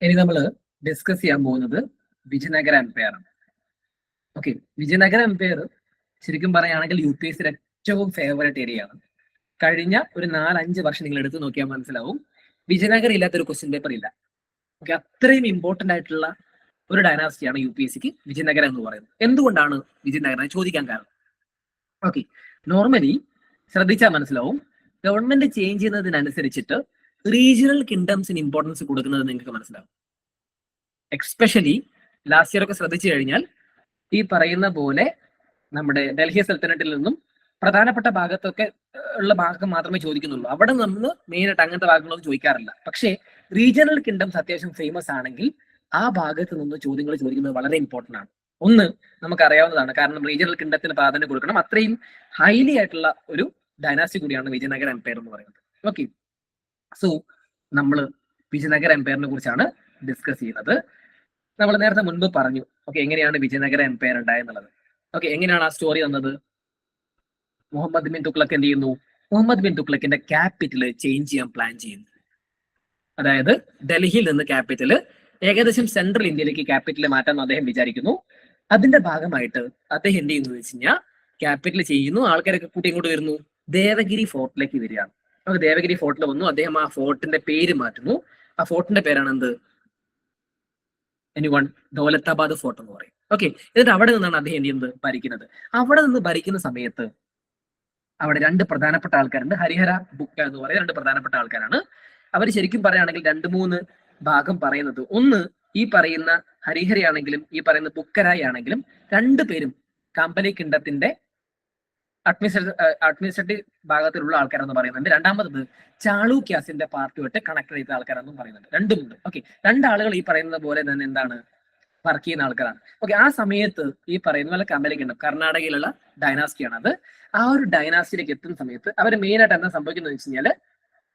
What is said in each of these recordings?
ഇനി നമ്മൾ ഡിസ്കസ് ചെയ്യാൻ പോകുന്നത് വിജയനഗര എംപയർ ആണ്. ഓക്കെ, വിജയനഗര എംപയർ ശരിക്കും പറയുകയാണെങ്കിൽ UPSC ഏറ്റവും ഫേവറേറ്റ് ഏരിയ ആണ്. കഴിഞ്ഞ ഒരു 4-5 വർഷം നിങ്ങൾ എടുത്തു നോക്കിയാൽ മനസ്സിലാവും വിജയനഗരം ഇല്ലാത്തൊരു ക്വസ്റ്റ്യൻ പേപ്പർ ഇല്ല. ഓക്കെ, അത്രയും ഇമ്പോർട്ടന്റ് ആയിട്ടുള്ള ഒരു ഡൈനാസ്റ്റിയാണ് UPSCക്ക് വിജയനഗരം എന്ന് പറയുന്നത്. എന്തുകൊണ്ടാണ് വിജയനഗരം ചോദിക്കാൻ കാരണം? ഓക്കെ, നോർമലി ശ്രദ്ധിച്ചാൽ മനസ്സിലാവും ഗവൺമെന്റ് ചേഞ്ച് ചെയ്യുന്നതിനനുസരിച്ചിട്ട് റീജിയണൽ കിങ്ഡംസിന് ഇമ്പോർട്ടൻസ് കൊടുക്കുന്നത് നിങ്ങൾക്ക് മനസ്സിലാവും. എക്സ്പെഷ്യലി ലാസ്റ്റ് ഇയർ ഒക്കെ ശ്രദ്ധിച്ചു കഴിഞ്ഞാൽ ഈ പറയുന്ന പോലെ നമ്മുടെ ഡൽഹി സൽത്തനറ്റിൽ നിന്നും പ്രധാനപ്പെട്ട ഭാഗത്തൊക്കെ ഉള്ള ഭാഗം മാത്രമേ ചോദിക്കുന്നുള്ളൂ. അവിടെ നമ്മൾ മെയിൻ ആയിട്ട് അങ്ങനത്തെ ഭാഗങ്ങളൊന്നും ചോദിക്കാറില്ല. പക്ഷേ റീജിയണൽ കിങ്ഡംസ് അത്യാവശ്യം ഫേമസ് ആണെങ്കിൽ ആ ഭാഗത്ത് നിന്ന് ചോദ്യങ്ങൾ ചോദിക്കുന്നത് വളരെ ഇമ്പോർട്ടന്റ് ആണ്. ഒന്ന് നമുക്കറിയാവുന്നതാണ്, കാരണം റീജിയണൽ കിങ്ഡത്തിന് പ്രാധാന്യം കൊടുക്കണം. അത്രയും ഹൈലി ആയിട്ടുള്ള ഒരു ഡൈനാസ്റ്റി കൂടിയാണ് വിജയനഗര എംപയർ എന്ന് പറയുന്നത്. ഓക്കെ, സോ നമ്മൾ വിജയനഗര എംപയറിനെ കുറിച്ചാണ് ഡിസ്കസ് ചെയ്യുന്നത്. നമ്മൾ നേരത്തെ മുൻപ് പറഞ്ഞു ഓക്കെ എങ്ങനെയാണ് വിജയനഗര എംപയർ ഉണ്ടായെന്നുള്ളത്. ഓക്കെ, എങ്ങനെയാണ് ആ സ്റ്റോറി വന്നത്? മുഹമ്മദ് ബിൻ തുഗ്ലക്ക് എന്ത് ചെയ്യുന്നു? മുഹമ്മദ് ബിൻ തുഗ്ലക്കിന്റെ ക്യാപിറ്റൽ ചേഞ്ച് ചെയ്യാൻ പ്ലാൻ ചെയ്യുന്നു. അതായത് ഡൽഹിയിൽ നിന്ന് ക്യാപിറ്റൽ ഏകദേശം സെൻട്രൽ ഇന്ത്യയിലേക്ക് ക്യാപിറ്റൽ മാറ്റാൻ അദ്ദേഹം വിചാരിക്കുന്നു. അതിന്റെ ഭാഗമായിട്ട് അദ്ദേഹം എന്ത് ചെയ്യുന്നു വെച്ച് കഴിഞ്ഞാൽ ക്യാപിറ്റൽ ചെയ്യുന്നു, ആൾക്കാരൊക്കെ കൂട്ടി ഇങ്ങോട്ട് വരുന്നു, ദേവഗിരി ഫോർട്ടിലേക്ക് വരികയാണ്. നമുക്ക് ദേവഗിരി ഫോർട്ടിൽ വന്നു, അദ്ദേഹം ആ ഫോർട്ടിന്റെ പേര് മാറ്റുന്നു. ആ ഫോർട്ടിന്റെ പേരാണ് എന്ത്? എനിവൺ? ദൗലത്താബാദ് ഫോർട്ട് എന്ന് പറയും. ഓക്കെ, എന്നിട്ട് അവിടെ നിന്നാണ് അദ്ദേഹം എന്ത് ചെയ്യുന്നത്? ഭരിക്കുന്നത്. അവിടെ നിന്ന് ഭരിക്കുന്ന സമയത്ത് അവിടെ 2 പ്രധാനപ്പെട്ട ആൾക്കാരുണ്ട്. ഹരിഹര, ബുക്ക എന്ന് പറയുന്ന 2 പ്രധാനപ്പെട്ട ആൾക്കാരാണ്. അവർ ശരിക്കും പറയുകയാണെങ്കിൽ 2-3 ഭാഗം പറയുന്നത്. ഒന്ന് ഈ പറയുന്ന ഹരിഹരയാണെങ്കിലും ഈ പറയുന്ന ബുക്കരായി ആണെങ്കിലും 2 പേരും കമ്പനി കിണ്ടത്തിന്റെ അഡ്മിനിസ്ട്രേറ്റീവ് ഭാഗത്തിലുള്ള ആൾക്കാരെന്ന് പറയുന്നുണ്ട്. രണ്ടാമത് ചാളൂക്യാസിന്റെ പാർട്ടിയായിട്ട് കണക്ട് ചെയ്ത ആൾക്കാരെന്നും പറയുന്നുണ്ട്. രണ്ടുമുണ്ട്. ഓക്കെ, 2 ആളുകൾ ഈ പറയുന്നത് പോലെ തന്നെ എന്താണ് വർക്ക് ചെയ്യുന്ന ആൾക്കാരാണ്. ഓക്കെ, ആ സമയത്ത് ഈ പറയുന്ന പോലെ കമ്പനി കിണ്ടം കർണാടകയിലുള്ള ഡൈനാസ്റ്റിയാണ് അത്. ആ ഒരു ഡൈനാസ്റ്റിയിലേക്ക് എത്തുന്ന സമയത്ത് അവർ മെയിൻ ആയിട്ട് എന്താ സംഭവിക്കുന്നത് വെച്ച് കഴിഞ്ഞാൽ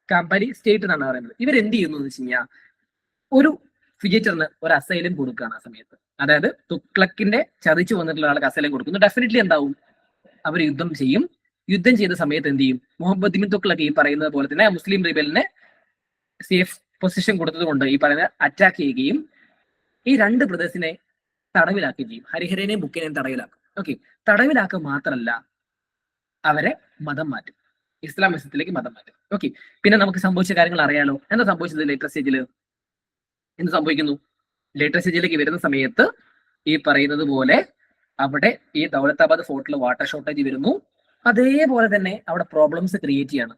കമ്പനി സ്റ്റേറ്റ് എന്നാണ് പറയുന്നത്. ഇവരെന്ത് ചെയ്യുന്നു എന്ന് വെച്ച് കഴിഞ്ഞാൽ ഒരു ഫിജിറ്ററിന് ഒരു അസൈലം കൊടുക്കുകയാണ് ആ സമയത്ത്. അതായത് തുഗ്ലക്കിന്റെ ചതിച്ചു വന്നിട്ടുള്ള ആൾക്ക് അസൈലം കൊടുക്കുന്നു. ഡെഫിനറ്റ്ലി എന്താവും? അവർ യുദ്ധം ചെയ്യും. യുദ്ധം ചെയ്ത സമയത്ത് എന്ത് ചെയ്യും? മുഹമ്മദ് ബിൻ തുഗ്ലക്ക് ഈ പറയുന്നത് പോലെ തന്നെ മുസ്ലിം റിബലിനെ സേഫ് പൊസിഷൻ കൊടുത്തത് കൊണ്ട് ഈ പറയുന്ന അറ്റാക്ക് ചെയ്യുകയും ഈ 2 ബ്രദേഴ്സിനെ തടവിലാക്കുകയും ചെയ്യും. ഹരിഹരനെയും ബുക്കിനെയും തടവിലാക്കും. ഓക്കെ, തടവിലാക്കുക മാത്രമല്ല അവരെ മതം മാറ്റും, ഇസ്ലാമിസത്തിലേക്ക് മതം മാറ്റും. ഓക്കെ, പിന്നെ നമുക്ക് സംഭവിച്ച കാര്യങ്ങൾ അറിയാലോ. എന്താ സംഭവിച്ചത്? ലേറ്റർ സ്റ്റേജിൽ എന്ത് സംഭവിക്കുന്നു? ലേറ്റർ സ്റ്റേജിലേക്ക് വരുന്ന സമയത്ത് ഈ പറയുന്നത് പോലെ അവിടെ ഈ ദൗലത്താബാദ് ഫോർട്ടിൽ വാട്ടർ ഷോർട്ടേജ് വരുന്നു. അതേപോലെ തന്നെ അവിടെ പ്രോബ്ലംസ് ക്രിയേറ്റ് ചെയ്യാണ്.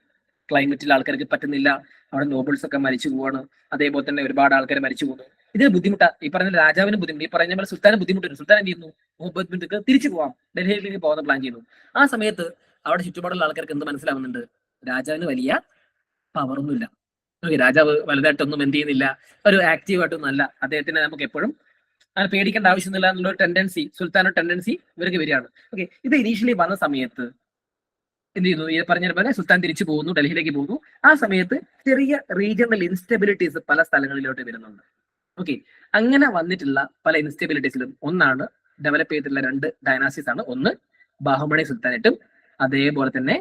ക്ലൈമറ്റിൽ ആൾക്കാർക്ക് പറ്റുന്നില്ല, അവിടെ നോബിൾസ് ഒക്കെ മരിച്ചു പോവാണ്. അതേപോലെ തന്നെ ഒരുപാട് ആൾക്കാർ മരിച്ചു പോകുന്നു. ഇതിന് ബുദ്ധിമുട്ടാ. ഈ പറഞ്ഞ രാജാവിന് ബുദ്ധിമുട്ട്, ഈ പറഞ്ഞ പോലെ സുൽത്താന് ബുദ്ധിമുട്ടുണ്ട്. സുൽത്താൻ എന്ത് ചെയ്യുന്നു? മുഹമ്മദ് ബിൻ തുഗ്ലക്ക് തിരിച്ചു പോവാം, ഡൽഹിയിലേക്ക് പോകുന്ന പ്ലാൻ ചെയ്യുന്നു. ആ സമയത്ത് അവിടെ ചുറ്റുപാടുള്ള ആൾക്കാർക്ക് എന്ത് മനസ്സിലാവുന്നുണ്ട്? രാജാവിന് വലിയ പവറൊന്നുമില്ല. ഓക്കെ, രാജാവ് വലുതായിട്ടൊന്നും എന്ത് ചെയ്യുന്നില്ല, ഒരു ആക്റ്റീവായിട്ടൊന്നും അല്ല. അദ്ദേഹത്തിന് നമുക്ക് എപ്പോഴും അങ്ങനെ പേടിക്കേണ്ട ആവശ്യമൊന്നുമില്ല എന്നുള്ള ടെൻഡൻസി, സുൽത്താനോ ടെൻഡൻസി ഇവർക്ക് വരികയാണ്. ഓക്കെ, ഇത് ഇനീഷ്യലി വന്ന സമയത്ത് എന്ത് ചെയ്യുന്നു? ഈ പറഞ്ഞ പോലെ സുൽത്താൻ തിരിച്ചു പോകുന്നു, ഡൽഹിയിലേക്ക് പോകുന്നു. ആ സമയത്ത് ചെറിയ റീജിയണൽ ഇൻസ്റ്റെബിലിറ്റീസ് പല സ്ഥലങ്ങളിലോട്ട് വരുന്നുണ്ട്. ഓക്കെ, അങ്ങനെ വന്നിട്ടുള്ള പല ഇൻസ്റ്റെബിലിറ്റീസിലും ഒന്നാണ് ഡെവലപ്പ് ചെയ്തിട്ടുള്ള 2 ഡൈനാസ്റ്റീസ് ആണ്. ഒന്ന് ബാഹുമണി സുൽത്താനറ്റും അതേപോലെ തന്നെ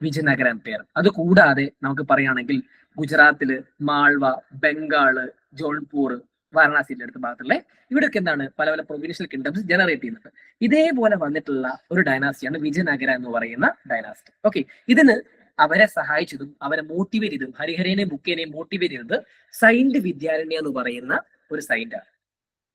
വിജയനഗര എംപയർ. അത് കൂടാതെ നമുക്ക് പറയുകയാണെങ്കിൽ ഗുജറാത്തില് മാൾവ, ബംഗാള്, ജോൺപൂർ, വാരണാസിയുടെ അടുത്ത ഭാഗത്തുള്ള ഇവിടെയൊക്കെ എന്താണ് പല പല പ്രൊവിൻഷ്യൽ കിങ്ഡംസ് ജനറേറ്റ് ചെയ്യുന്നുണ്ട്. ഇതേപോലെ വന്നിട്ടുള്ള ഒരു ഡൈനാസ്റ്റിയാണ് വിജയനഗര എന്ന് പറയുന്ന ഡൈനാസ്റ്റി. ഓക്കെ, ഇതിന് അവരെ സഹായിച്ചതും അവരെ മോട്ടിവേറ്റ് ചെയ്തതും ഹരിഹരനെയും ബുക്കേനെയും മോട്ടിവേറ്റ് ചെയ്തത് സൈന്റ് വിദ്യാരണ്യ എന്ന് പറയുന്ന ഒരു സൈന്റാണ്.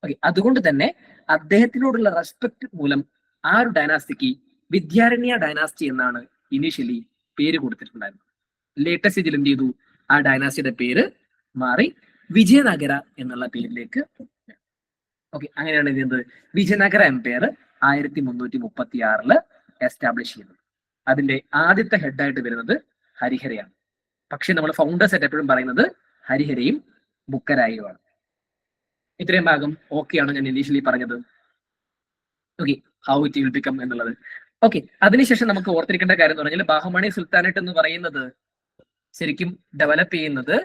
ഓക്കെ, അതുകൊണ്ട് തന്നെ അദ്ദേഹത്തിനോടുള്ള റെസ്പെക്ട് മൂലം ആ ഒരു ഡൈനാസ്റ്റിക്ക് വിദ്യാരണ്യ ഡൈനാസ്റ്റി എന്നാണ് ഇനീഷ്യലി പേര് കൊടുത്തിട്ടുണ്ടായിരുന്നത്. ലേറ്റസ്റ്റ് സ്റ്റേജിൽ എന്ത് ചെയ്തു? ആ ഡൈനാസ്റ്റിയുടെ പേര് മാറി വിജയനഗര എന്നുള്ള പേരിലേക്ക്. ഓക്കെ, അങ്ങനെയാണ് ചെയ്യുന്നത്. വിജയനഗര എംപയർ 1336 എസ്റ്റാബ്ലിഷ് ചെയ്യുന്നത്. അതിന്റെ ആദ്യത്തെ ഹെഡായിട്ട് വരുന്നത് ഹരിഹരയാണ്. പക്ഷെ നമ്മൾ ഫൗണ്ടേഴ്സ് ആയിട്ട് എപ്പോഴും പറയുന്നത് ഹരിഹരയും ബുക്കരായുമാണ്. ഇത്രയും ഭാഗം ഓക്കെയാണ് ഞാൻ ഇനീഷ്യലി പറഞ്ഞത്. Okay, how it will become എന്നുള്ളത്. ഓക്കെ, അതിനുശേഷം നമുക്ക് ഓർത്തിരിക്കേണ്ട കാര്യം എന്ന് പറഞ്ഞാൽ ബാഹുമണി സുൽത്താനറ്റ് എന്ന് പറയുന്നത് ശരിക്കും ഡെവലപ്പ് ചെയ്യുന്നത്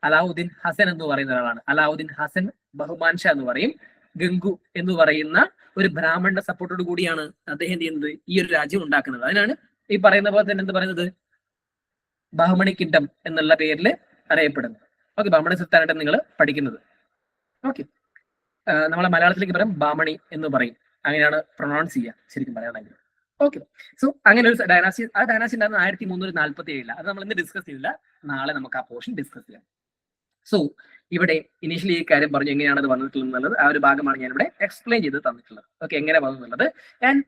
അലാവുദ്ദീൻ ഹസൻ എന്ന് പറയുന്ന ഒരാളാണ്. അലാവുദ്ദീൻ ഹസൻ ബഹുമാൻ ഷാ എന്ന് പറയും. ഗംഗു എന്ന് പറയുന്ന ഒരു ബ്രാഹ്മണന്റെ സപ്പോർട്ടോട് കൂടിയാണ് അദ്ദേഹം ചെയ്യുന്നത് ഈ ഒരു രാജ്യം ഉണ്ടാക്കുന്നത്. അതിനാണ് ഈ പറയുന്ന പോലെ തന്നെ എന്ത് പറയുന്നത് ബാഹുമണി കിങ്ഡം എന്നുള്ള പേരിൽ അറിയപ്പെടുന്നത്. ഓക്കെ, ബാഹുമണി സുൽത്താനായിട്ട് നിങ്ങൾ പഠിക്കുന്നത്. ഓക്കെ, നമ്മളെ മലയാളത്തിലേക്ക് പറയും ബാമണി എന്ന് പറയും, അങ്ങനെയാണ് പ്രൊണൗൺസ് ചെയ്യുക ശരിക്കും പറയുകയാണെങ്കിൽ. ഓക്കെ, സോ അങ്ങനെ ഒരു ഡൈനാസ്റ്റി, ആ ഡൈനാസ്റ്റി ഉണ്ടായിരുന്നത് 1347, അത് നമ്മൾ ഇന്ന് ഡിസ്കസ് ചെയ്യില്ല, നാളെ നമുക്ക് ആ പോർഷൻ ഡിസ്കസ് ചെയ്യാം. സോ ഇവിടെ ഇനീഷ്യലി ഈ കാര്യം പറഞ്ഞു എങ്ങനെയാണ് അത് വന്നിട്ടുള്ളത്, ആ ഒരു ഭാഗമാണ് ഞാൻ ഇവിടെ എക്സ്പ്ലെയിൻ ചെയ്ത് തന്നിട്ടുള്ളത്. ഓക്കെ, എങ്ങനെ വന്നു എന്നുള്ളത്. ആൻഡ്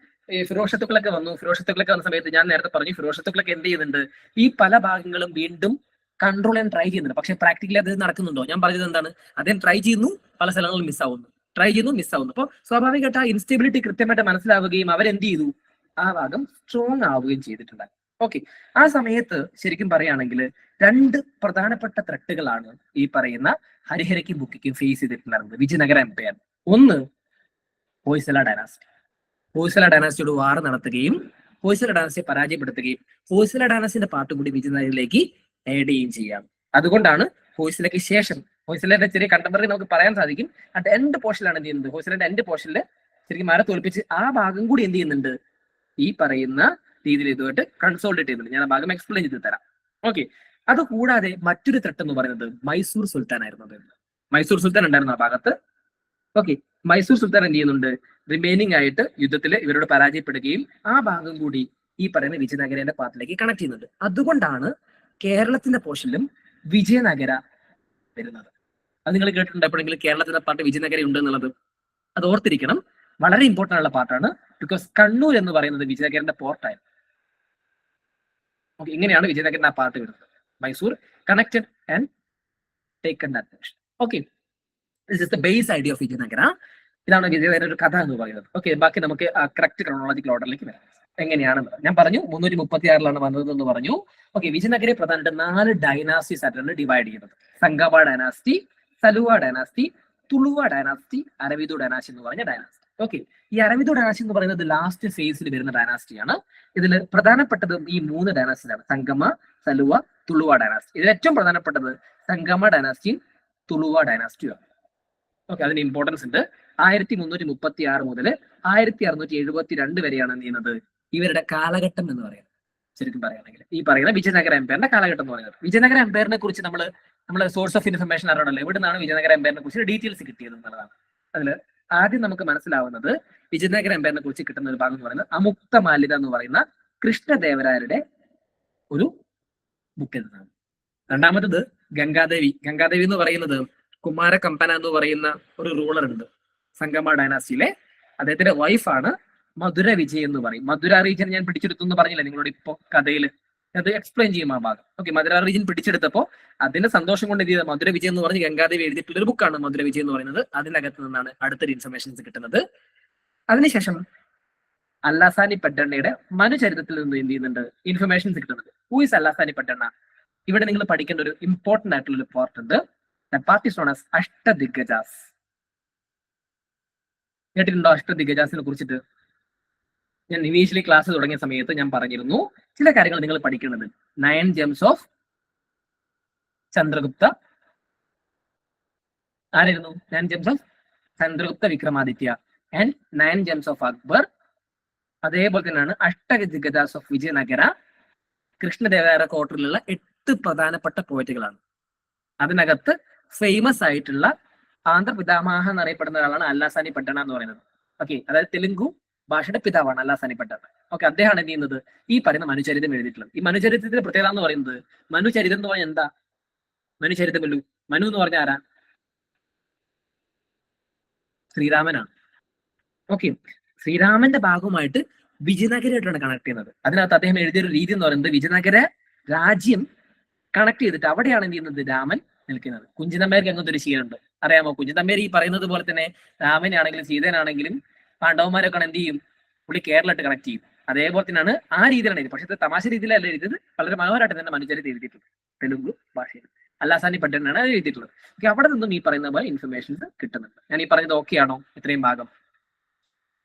ഫിറോഷത്തുക്കളൊക്കെ വന്നു. ഫിറോഷത്തുക്കളൊക്കെ വന്ന സമയത്ത് ഞാൻ നേരത്തെ പറഞ്ഞു, ഫിറോഷത്തുക്കളൊക്കെ എന്ത് ചെയ്യുന്നുണ്ട്, ഈ പല ഭാഗങ്ങളും വീണ്ടും കൺട്രോൾ ചെയ്യാൻ ട്രൈ ചെയ്യുന്നുണ്ട്. പക്ഷെ പ്രാക്ടിക്കലി അത് നടക്കുന്നുണ്ടോ? ഞാൻ പറഞ്ഞത് എന്താണ്, അദ്ദേഹം ട്രൈ ചെയ്യുന്നു, പല സ്ഥലങ്ങളിൽ മിസ്സാവുന്നു, ട്രൈ ചെയ്യുന്നു, മിസ്സാവുന്നു. അപ്പോൾ സ്വാഭാവികമായിട്ട് ആ ഇൻസ്റ്റെബിലിറ്റി കൃത്യമായിട്ട് മനസ്സിലാവുകയും അവരെന്ത് ചെയ്തു, ആ ഭാഗം സ്ട്രോങ് ആവുകയും ചെയ്തിട്ടുണ്ട്. ഓക്കെ, ആ സമയത്ത് ശരിക്കും പറയുകയാണെങ്കിൽ രണ്ട് പ്രധാനപ്പെട്ട ത്രെട്ടുകളാണ് ഈ പറയുന്ന ഹരിഹരയ്ക്കും ബുക്കിക്കും ഫേസ് ചെയ്തിട്ടുണ്ടായിരുന്നത് വിജയനഗര എംപയർ. ഒന്ന്, ഹോയ്സല ഡൈനാസ്റ്റി. ഹോയ്സല ഡൈനാസ്റ്റിയോട് വാർ നടത്തുകയും ഹോയ്സല ഡൈനാസ്റ്റിയെ പരാജയപ്പെടുത്തുകയും ഹോയ്സല ഡൈനാസ്റ്റിന്റെ പാർട്ട് കൂടി വിജയനഗരയിലേക്ക് ആഡ് ചെയ്യുകയും ചെയ്യാം. അതുകൊണ്ടാണ് ഹോയ്സലയ്ക്ക് ശേഷം, ഹോയ്സലയുടെ ചെറിയ കണ്ടംപററി നമുക്ക് പറയാൻ സാധിക്കും, അറ്റ് എൻഡ് പോർഷനിലാണ് എന്ത് ചെയ്യുന്നത്, ഹോയ്സലയുടെ എൻഡ് പോർഷനിൽ ശരിക്കും ആരെ തോൽപ്പിച്ച് ആ ഭാഗം കൂടി എന്ത് ചെയ്യുന്നുണ്ട്, ഈ പറയുന്ന രീതിയിൽ ഇതുമായിട്ട് കൺസോൾട്ടേറ്റ് ചെയ്യുന്നുണ്ട്. ഞാൻ ആ ഭാഗം എക്സ്പ്ലെയിൻ ചെയ്ത് തരാം. ഓക്കെ, അത് കൂടാതെ മറ്റൊരു ത്രെട്ട് എന്ന് പറയുന്നത് മൈസൂർ സുൽത്താൻ ആയിരുന്നു. മൈസൂർ സുൽത്താൻ ഉണ്ടായിരുന്നു ആ ഭാഗത്ത്. ഓക്കെ, മൈസൂർ സുൽത്താൻ എന്ത് ചെയ്യുന്നുണ്ട്, റിമൈനിങ് ആയിട്ട് യുദ്ധത്തിൽ ഇവരോട് പരാജയപ്പെടുകയും ആ ഭാഗം കൂടി ഈ പറയുന്ന വിജയനഗരയുടെ പാർട്ടിലേക്ക് കണക്ട് ചെയ്യുന്നുണ്ട്. അതുകൊണ്ടാണ് കേരളത്തിന്റെ പോർഷനിലും വിജയനഗര വരുന്നത്. അത് നിങ്ങൾ കേട്ടിട്ടുണ്ട് എപ്പോഴെങ്കിലും കേരളത്തിന്റെ പാർട്ട് വിജയനഗര ഉണ്ട് എന്നുള്ളത്? അത് ഓർത്തിരിക്കണം, വളരെ ഇമ്പോർട്ടൻ്റ് ഉള്ള പാർട്ടാണ്. ബിക്കോസ് കണ്ണൂർ എന്ന് പറയുന്നത് വിജയനഗരന്റെ പോർട്ടായിരുന്നു. ഓക്കെ, ഇങ്ങനെയാണ് വിജയനഗരന്റെ ആ പാർട്ട് വരുന്നത്. Mysore connected and taken that direction. Okay, this is the base idea of Vijayanagara. ഇതാണ് വിജയനഗര ഒരു കഥ എന്ന് പറയുന്നത്. ഓക്കെ, ബാക്കി നമുക്ക് ആ കറക്റ്റ് ക്രോണോളജിക്കൽ ഓർഡറിലേക്ക് വരാം. എങ്ങനെയാണെന്ന് ഞാൻ പറഞ്ഞു, 336 വന്നതെന്ന് പറഞ്ഞു. ഓക്കെ, വിജയനഗരെ പ്രധാനമായിട്ട് 4 ഡൈനാസ്റ്റീസ് ആയിട്ടാണ് ഡിവൈഡ് ചെയ്യുന്നത്. Sangama dynasty, Saluva dynasty, Tuluva dynasty, Aravidu dynasty എന്ന് പറഞ്ഞ ഡൈനാസ്റ്റി. ഓക്കെ, ഈ അരവിന്ദു ഡൈനാസ്റ്റി എന്ന് പറയുന്നത് ലാസ്റ്റ് ഫേസിൽ വരുന്ന ഡൈനാസ്റ്റിയാണ്. ഇതിൽ പ്രധാനപ്പെട്ടത് ഈ 3 ഡൈനാസ്റ്റിയാണ്, സംഗമ, സലുവ, തുളുവ ഡൈനാസ്റ്റി. ഇതിൽ ഏറ്റവും പ്രധാനപ്പെട്ടത് സംഗമ ഡൈനാസ്റ്റിയും തുളുവ ഡൈനാസ്റ്റിയും. ഓക്കെ, അതിന് ഇമ്പോർട്ടൻസ് ഉണ്ട്. 1336 മുതൽ 1672 വരെയാണ് എന്ത് ചെയ്യുന്നത്, ഇവരുടെ കാലഘട്ടം എന്ന് പറയുന്നത്. ശരിക്കും പറയുകയാണെങ്കിൽ ഈ പറയുന്ന വിജയനഗര എംപയറിന്റെ കാലഘട്ടം എന്ന് പറയുന്നത്. വിജയനഗര എംപയറിനെ കുറിച്ച് നമ്മൾ സോഴ്സ് ഓഫ് ഇൻഫർമേഷൻ അറിയണമല്ലോ, എവിടെ നിന്നാണ് വിജയനഗര എംപയറിനെ കുറിച്ച് ഡീറ്റെയിൽസ് കിട്ടിയത് എന്നുള്ളതാണ്. അതിൽ ആദ്യം നമുക്ക് മനസ്സിലാവുന്നത് വിജയനഗര എംപയറിനെ കുറിച്ച് കിട്ടുന്ന ഒരു ഭാഗം എന്ന് പറയുന്നത് അമുക്ത മാല്യത എന്ന് പറയുന്ന കൃഷ്ണദേവരായരുടെ ഒരു ബുക്കിൽ നിന്നാണ്. രണ്ടാമത്തത് ഗംഗാദേവി. ഗംഗാദേവി എന്ന് പറയുന്നത് കുമാര കമ്പന എന്ന് പറയുന്ന ഒരു റൂളർ ഉണ്ട് സംഗമ ഡൈനാസ്റ്റിയിലെ. അദ്ദേഹത്തിന്റെ വൈഫാണ് മധുര വിജയ് എന്ന് പറയും. മധുര റീജിയൻ ഞാൻ പിടിച്ചെടുത്തു എന്ന് പറഞ്ഞില്ല നിങ്ങളോട് ഇപ്പൊ കഥയിൽ, അത് എക്സ്പ്ലെയിൻ ചെയ്യും ആ ഭാഗം. ഓക്കെ, മധുര റീജിയൻ പിടിച്ചെടുത്തപ്പോ അതിന്റെ സന്തോഷം കൊണ്ട് ചെയ്ത മധുര വിജയ് എന്ന് പറഞ്ഞ് ഗംഗാദേവി എഴുതിയിട്ടുള്ള ഒരു ബുക്കാണ് മധുര വിജയ് എന്ന് പറയുന്നത്. അതിനകത്ത് നിന്നാണ് അടുത്തൊരു ഇൻഫർമേഷൻസ് കിട്ടുന്നത്. അതിനുശേഷം അല്ലാസാനി പെട്ടെണ്ണയുടെ മനുചരിത്രത്തിൽ നിന്ന് എന്ത് ചെയ്യുന്നുണ്ട്, ഇൻഫർമേഷൻസ് കിട്ടുന്നത്. Who is Allasani Peddana? ഇവിടെ നിങ്ങൾ പഠിക്കേണ്ട ഒരു ഇമ്പോർട്ടന്റ് ആയിട്ടുള്ള ഒരു പാർട്ട് ഉണ്ട്. Part is known as Ashtadiggajas. കേട്ടിട്ടുണ്ടോ അഷ്ടദിഗ്ഗജാസിനെ കുറിച്ചിട്ട്? ഞാൻ ഇനീഷ്യലി ക്ലാസ് തുടങ്ങിയ സമയത്ത് ഞാൻ പറഞ്ഞിരുന്നു ചില കാര്യങ്ങൾ നിങ്ങൾ പഠിക്കുന്നത്. 9 ജെംസ് ഓഫ് ചന്ദ്രഗുപ്ത. ആരായിരുന്നു 9 Gems of Chandragupta Vikramaditya and 9 Gems of Akbar. അതേപോലെ തന്നെയാണ് അഷ്ടദിഗ്ഗജാസ് ഓഫ് വിജയനഗര. കൃഷ്ണദേവരായ കോട്ടറിലുള്ള 8 പ്രധാനപ്പെട്ട പോയിറ്റുകളാണ്. അതിനകത്ത് ഫേമസ് ആയിട്ടുള്ള ആന്ധ്രപിതാമഹ എന്നറിയപ്പെടുന്ന ഒരാളാണ് അല്ലാസാനി പെട്ടെണ്ണ എന്ന് പറയുന്നത്. ഓക്കെ, അതായത് തെലുങ്കു ഭാഷയുടെ പിതാവാണ് അല്ലാസാനി പെട്ടെണ്ണ. ഓക്കെ, അദ്ദേഹമാണ് എന്ത് ചെയ്യുന്നത്, ഈ പറയുന്ന മനുചരിതം എഴുതിയിട്ടുള്ളത്. ഈ മനുചരിത്രത്തിന്റെ പ്രത്യേകത എന്ന് പറയുന്നത്, മനുചരിതം എന്ന് പറഞ്ഞാൽ എന്താ, മനുചരിതമല്ലു, മനു എന്ന് പറഞ്ഞ ആരാ, ശ്രീരാമനാണ്. ഓക്കെ, ശ്രീരാമന്റെ ഭാഗവുമായിട്ട് വിജയനഗരമായിട്ടാണ് കണക്ട് ചെയ്യുന്നത്. അതിനകത്ത് അദ്ദേഹം എഴുതിയൊരു രീതി എന്ന് പറയുന്നത് വിജയനഗര രാജ്യം കണക്ട് ചെയ്തിട്ട് അവിടെയാണ് എന്ത് ചെയ്യുന്നത്, രാമൻ നിൽക്കുന്നത്. കുഞ്ചിതമ്പേർക്ക് അങ്ങനത്തെ ഒരു ശീലമുണ്ട്, അറിയാമോ? കുഞ്ചിതമ്പേർ ഈ പറയുന്നത് പോലെ തന്നെ രാമനാണെങ്കിലും സീതനാണെങ്കിലും പാണ്ഡവന്മാരൊക്കെ എന്ത് ചെയ്യും, പുള്ളി കേരളമായിട്ട് കണക്ട് ചെയ്യും. അതേപോലെ തന്നെയാണ് ആ രീതിയിലാണ് എഴുതി. പക്ഷേ തമാശ രീതിയിലല്ല എഴുതിയത്, വളരെ മനോഹരമായിട്ട് തന്നെ മനുചരിതം എഴുതിയിട്ടുണ്ട് തെലുങ്ക് ഭാഷയിൽ. അല്ലാസാനി പെട്ടെന്നാണ് എഴുതിയിട്ടുള്ളത്. ഓക്കെ, അവിടെ നിന്നും ഈ പറയുന്ന പോലെ ഇൻഫർമേഷൻസ് കിട്ടുന്നുണ്ട്. ഞാൻ ഈ പറഞ്ഞത് ഓക്കെ ആണോ ഇത്രയും ഭാഗം?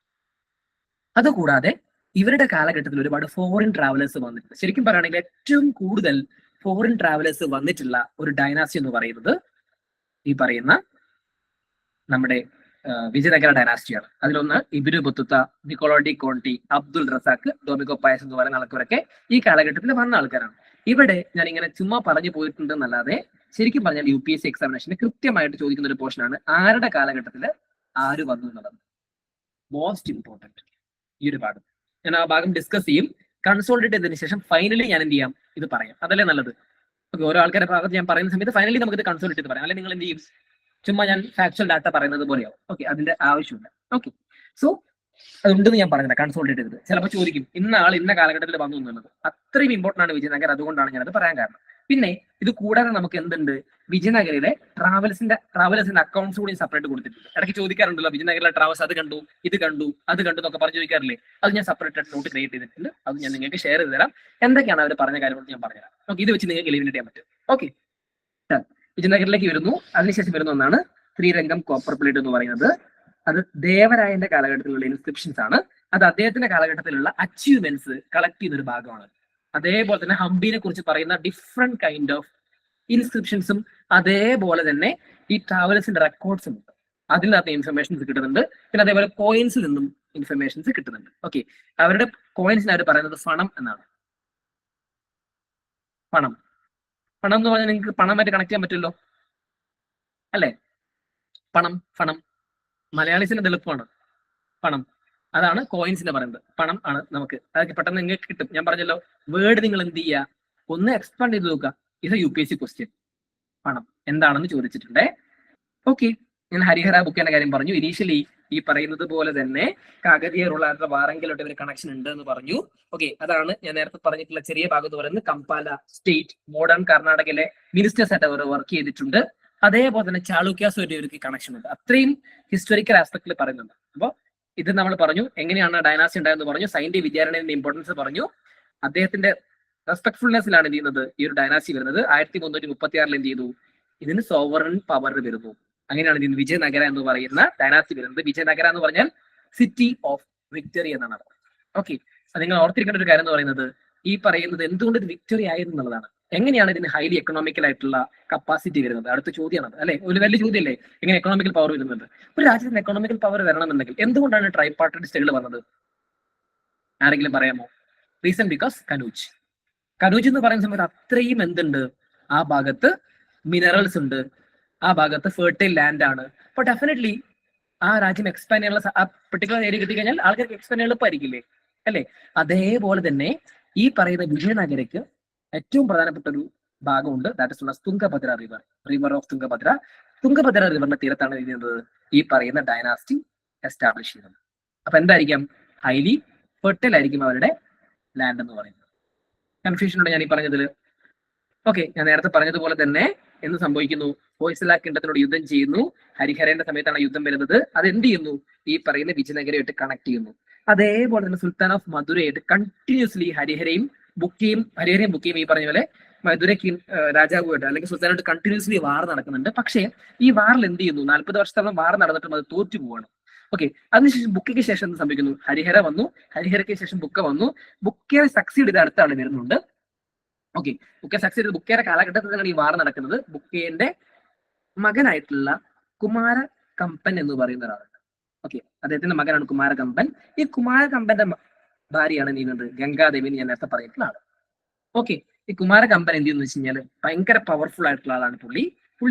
അതുകൂടാതെ ഇവരുടെ കാലഘട്ടത്തിൽ ഒരുപാട് ഫോറിൻ ട്രാവലേഴ്സ് വന്നിട്ടുണ്ട്. ശരിക്കും പറയുകയാണെങ്കിൽ ഏറ്റവും കൂടുതൽ ഫോറിൻ ട്രാവലേഴ്സ് വന്നിട്ടുള്ള ഒരു ഡൈനാസ്റ്റി എന്ന് പറയുന്നത് ഈ പറയുന്ന നമ്മുടെ വിജയനഗര ഡൈനാസ്റ്റിയാണ്. അതിലൊന്ന് Ibn Battuta, Niccolo de Conti, Abdul Razzaq, Domingo Paes എന്ന് പറയുന്ന ആൾക്കാരൊക്കെ ഈ കാലഘട്ടത്തിൽ വന്ന ആൾക്കാരാണ്. ഇവിടെ ഞാൻ ഇങ്ങനെ ചുമ്മാ പറഞ്ഞു പോയിട്ടുണ്ടെന്നല്ലാതെ ശരിക്കും പറഞ്ഞാൽ UPSC എക്സാമിനേഷന് കൃത്യമായിട്ട് ചോദിക്കുന്ന ഒരു പോർഷനാണ് ആരുടെ കാലഘട്ടത്തിൽ ആര് വന്നു എന്നുള്ളത്. മോസ്റ്റ് ഇമ്പോർട്ടന്റ് ഈ ഒരു ഭാഗം. ഞാൻ ആ ഭാഗം ഡിസ്കസ് ചെയ്യും. കൺസോൾട്ടേറ്റ് ചെയ്തതിനു ശേഷം ഫൈനലി ഞാൻ എന്ത് ചെയ്യാം, ഇത് പറയാം. അതല്ലേ നല്ലത്. ഓക്കെ, ഓരോ ആൾക്കാരുടെ ഭാഗത്ത് ഞാൻ പറയുന്ന സമയത്ത് ഫൈനലി നമുക്ക് ഇത് കൺസോൾട്ടേറ്റ് ചെയ്ത് പറയാം. അല്ലെങ്കിൽ നിങ്ങൾ എന്ത് ചെയ്യും, ചുമ്മാ ഞാൻ ഫാക്ച്വൽ ഡാറ്റ പറയുന്നത് പോലെയാവും. ഓക്കെ, അതിന്റെ ആവശ്യമില്ല. ഓക്കെ, സോ അതുണ്ടെന്ന് ഞാൻ പറഞ്ഞത് കൺസോൾട്ടേറ്റ് ചെയ്തത്. ചിലപ്പോൾ ചോദിക്കും ഇന്ന ആൾ ഇന്ന കാലഘട്ടത്തിൽ വന്നു എന്നുള്ളത്. അത്രയും ഇമ്പോർട്ടന്റ് ആണ് വിജയനഗർ. അതുകൊണ്ടാണ് ഞാനത് പറയാൻ കാരണം. പിന്നെ ഇത് കൂടാതെ നമുക്ക് എന്തുണ്ട്, വിജയനഗരയിലെ ട്രാവൽസിന്റെ അക്കൗണ്ട്സ് കൂടി സെപ്പറേറ്റ് കൊടുത്തിട്ടുണ്ട്. ഇടയ്ക്ക് ചോദിക്കാറുണ്ടല്ലോ വിജയനഗരിലെ ട്രാവൽസ് അത് കണ്ടു, ഇത് കണ്ടു, അത് കണ്ടു എന്നൊക്കെ പറഞ്ഞ് ചോദിക്കാറില്ലേ. അത് ഞാൻ സെപ്പറേറ്റ് ആയിട്ട് നോട്ട് ക്രിയേറ്റ് ചെയ്തിട്ടുണ്ട്. അത് ഞാൻ നിങ്ങൾക്ക് ഷെയർ ചെയ്ത് തരാം. എന്തൊക്കെയാണ് അവർ പറഞ്ഞ കാര്യങ്ങൾ ഞാൻ പറഞ്ഞുതരാം. ഓക്കെ, ഇത് വെച്ച് നിങ്ങൾക്ക് എലിമിനേറ്റ് ചെയ്യാൻ പറ്റും. ഓക്കെ, വിജയനഗറിലേക്ക് വരുന്നു. അതിനുശേഷം വരുന്ന ഒന്നാണ് ശ്രീരംഗം കോപ്പർ പ്ലേറ്റ് എന്ന് പറയുന്നത്. അത് ദേവരായന്റെ കാലഘട്ടത്തിലുള്ള ഇൻസ്ക്രിപ്ഷൻസ് ആണ്. അത് അദ്ദേഹത്തിന്റെ കാലഘട്ടത്തിലുള്ള അച്ചീവ്മെന്റ്സ് കളക്ട് ചെയ്യുന്ന ഒരു ഭാഗമാണ്. അതേപോലെ തന്നെ ഹംപിനെ കുറിച്ച് പറയുന്ന ഡിഫറെന്റ് കൈൻഡ് ഓഫ് ഇൻസ്ക്രിപ്ഷൻസും അതേപോലെ തന്നെ ഈ ട്രാവലേഴ്സിന്റെ റെക്കോർഡ്സും ഉണ്ട്. അതിനകത്ത് ഇൻഫർമേഷൻസ് കിട്ടുന്നുണ്ട്. പിന്നെ അതേപോലെ കോയിൻസിൽ നിന്നും ഇൻഫർമേഷൻസ് കിട്ടുന്നുണ്ട്. ഓക്കെ, അവരുടെ കോയിൻസിന് അവർ പറയുന്നത് ഫണം എന്നാണ്. പണം എന്ന് പറഞ്ഞാൽ നിങ്ങൾക്ക് പണമായിട്ട് കണക്ട് ചെയ്യാൻ പറ്റുമല്ലോ അല്ലെ. പണം മലയാളീസിന്റെ എളുപ്പമാണ്. പണം അതാണ് കോയിൻസിന്റെ പറയുന്നത്. പണം ആണ് നമുക്ക് അതൊക്കെ പെട്ടെന്ന് നിങ്ങൾക്ക് കിട്ടും. ഞാൻ പറഞ്ഞല്ലോ, വേർഡ് നിങ്ങൾ എന്ത് ചെയ്യുക, ഒന്ന് എക്സ്പാൻഡ് ചെയ്ത് നോക്കുക. ഇത് UPSC ക്വസ്റ്റ്യൻ. പണം എന്താണെന്ന് ചോദിച്ചിട്ടുണ്ടേ. ഓക്കെ, ഞാൻ ഹരിഹര ബുക്കിന്റെ കാര്യം പറഞ്ഞു. ഇനീഷ്യലി ഈ പറയുന്നത് പോലെ തന്നെ കാകതീയ റൂളായിട്ടുള്ള വാറങ്കിലോട്ട് ഒരു കണക്ഷൻ ഉണ്ട് എന്ന് പറഞ്ഞു. ഓക്കെ, അതാണ് ഞാൻ നേരത്തെ പറഞ്ഞിട്ടുള്ള ചെറിയ ഭാഗം എന്ന് പറയുന്നത്. കമ്പാല സ്റ്റേറ്റ് മോഡേൺ കർണാടകയിലെ മിനിസ്റ്റേഴ്സ് ആയിട്ട് അവർ വർക്ക് ചെയ്തിട്ടുണ്ട്. അതേപോലെ തന്നെ ചാളുക്യാസുമായിട്ട് ഇവർക്ക് കണക്ഷൻ ഉണ്ട്. അത്രയും ഹിസ്റ്റോറിക്കൽ ആസ്പെക്റ്റിൽ പറയുന്നുണ്ട്. അപ്പോൾ ഇത് നമ്മൾ പറഞ്ഞു എങ്ങനെയാണ് ഡൈനാസ്റ്റി ഉണ്ടായെന്ന് പറഞ്ഞു. സൈൻ്റെ വിദ്യാരണ്യന്റെ ഇമ്പോർട്ടൻസ് പറഞ്ഞു. അദ്ദേഹത്തിന്റെ റെസ്പെക്ട്ഫുൾനെസ്സിലാണ് എന്ത് ചെയ്യുന്നത് ഈ ഒരു ഡൈനാസ്റ്റി വരുന്നത്. 1336 എന്ത് ചെയ്തു, ഇതിന് സോവറൻ പവർ വരുന്നു. അങ്ങനെയാണ് ഇതിന് വിജയനഗര എന്ന് പറയുന്ന ഡൈനാസ്റ്റി വരുന്നത്. വിജയനഗര എന്ന് പറഞ്ഞാൽ സിറ്റി ഓഫ് വിക്ടറി എന്നാണ് അർത്ഥം. ഓക്കെ, നിങ്ങൾ ഓർത്തിരിക്കേണ്ട ഒരു കാര്യം എന്ന് പറയുന്നത് ഈ പറയുന്നത് എന്തുകൊണ്ട് ഇത് വിക്ടറി ആയിരുന്നു എന്നുള്ളതാണ്. എങ്ങനെയാണ് ഇതിന് ഹൈലി എക്കണോമിക്കൽ ആയിട്ടുള്ള കപ്പാസിറ്റി വരുന്നത്? അടുത്ത ചോദ്യമാണ് അല്ലെ, ഒരു വലിയ ചോദ്യമല്ലേ, എങ്ങനെ എക്കണോമിക്കൽ പവർ വരുന്നത്. ഒരു രാജ്യത്തിന് എക്കണോമിക്കൽ പവർ വരണമെന്നുണ്ടെങ്കിൽ എന്തുകൊണ്ടാണ് ട്രൈപാർട്ടൈറ്റ് സ്റ്റേകൾ വന്നത്? ആരെങ്കിലും പറയാമോ? റീസൺ ബിക്കോസ് കനൂജ് എന്ന് പറയുന്ന സമയത്ത് അത്രയും എന്തുണ്ട് ആ ഭാഗത്ത്, മിനറൽസ് ഉണ്ട്, ആ ഭാഗത്ത് ഫെർട്ടൈൽ ലാൻഡ് ആണ്. അപ്പൊ ഡെഫിനറ്റ്ലി ആ രാജ്യം എക്സ്പാൻഡ് ചെയ്യാനുള്ള ആ പെർട്ടിക്കുലർ ഏരിയ കിട്ടിക്കഴിഞ്ഞാൽ ആൾക്കാർക്ക് എക്സ്പാൻഡ് ചെയ്യാൻ എളുപ്പമായിരിക്കില്ലേ അല്ലെ. അതേപോലെ തന്നെ ഈ പറയുന്ന വിജയനഗരയ്ക്ക് ഏറ്റവും പ്രധാനപ്പെട്ട ഒരു ഭാഗമുണ്ട്. That is Tungabhadra river of Tungabhadra റിവറിന്റെ തീരത്താണ് ചെയ്യുന്നത് ഈ പറയുന്ന ഡൈനാസ്റ്റി എസ്റ്റാബ്ലിഷ് ചെയ്യുന്നത്. അപ്പൊ എന്തായിരിക്കാം, ഹൈലി ഫെർട്ടൈൽ ആയിരിക്കും അവരുടെ ലാൻഡ് എന്ന് പറയുന്നത്. കൺഫ്യൂഷൻ ഉണ്ട് ഞാൻ ഈ പറഞ്ഞതിൽ. ഓക്കെ, ഞാൻ നേരത്തെ പറഞ്ഞതുപോലെ തന്നെ എന്ത് സംഭവിക്കുന്നു, ഹോയ്സല കിങ്ഡത്തിനോട് യുദ്ധം ചെയ്യുന്നു. ഹരിഹരന്റെ സമയത്താണ് യുദ്ധം വരുന്നത്. അത് എന്ത് ചെയ്യുന്നു, ഈ പറയുന്ന വിജയനഗരമായിട്ട് കണക്ട് ചെയ്യുന്നു. അതേപോലെ തന്നെ സുൽത്താൻ ഓഫ് മധുരയായിട്ട് കണ്ടിന്യൂസ്ലി ഹരിഹരയും ബുക്കിയും ഈ പറഞ്ഞ പോലെ മധുരയ്ക്ക് രാജാവുമായിട്ട് അല്ലെങ്കിൽ സുൽത്താനായിട്ട് കണ്ടിന്യൂസ്ലി വാർ നടക്കുന്നുണ്ട്. പക്ഷേ ഈ വാറിൽ എന്ത് ചെയ്യുന്നു, 40 വർഷത്തോളം വാർ നടന്നിട്ടും അത് തോറ്റു പോവാണ്. ഓക്കെ, അതിനുശേഷം ബുക്കയ്ക്ക് ശേഷം എന്ത് സംഭവിക്കുന്നു, ഹരിഹര വന്നു. ഹരിഹരയ്ക്ക് ശേഷം ബുക്ക വന്നു. ബുക്കയെ സക്സീഡ് ചെയ്ത് അടുത്ത ആൾ വരുന്നുണ്ട്. ഓക്കെ, ബുക്കയെ സക്സീഡ് ചെയ്ത് ബുക്കയുടെ കാലഘട്ടത്തിലാണ് ഈ വാർ നടക്കുന്നത്. ബുക്കയുടെ മകനായിട്ടുള്ള കുമാര കമ്പൻ എന്ന് പറയുന്ന ഒരാളുണ്ട്. ഓക്കെ, അദ്ദേഹത്തിന്റെ മകനാണ് കുമാര കമ്പൻ. ഈ കുമാര കമ്പന്റെ ഭാര്യയാണ് നീങ്ങുന്നത് ഗംഗാദേവി എന്ന് ഞാൻ നേരത്തെ പറഞ്ഞിട്ടുള്ള ആള്. ഓക്കെ, ഈ കുമാര കമ്പൻ എന്ത് ചെയ്യുന്നു വെച്ച് കഴിഞ്ഞാൽ ഭയങ്കര പവർഫുൾ ആയിട്ടുള്ള ആളാണ് പുള്ളി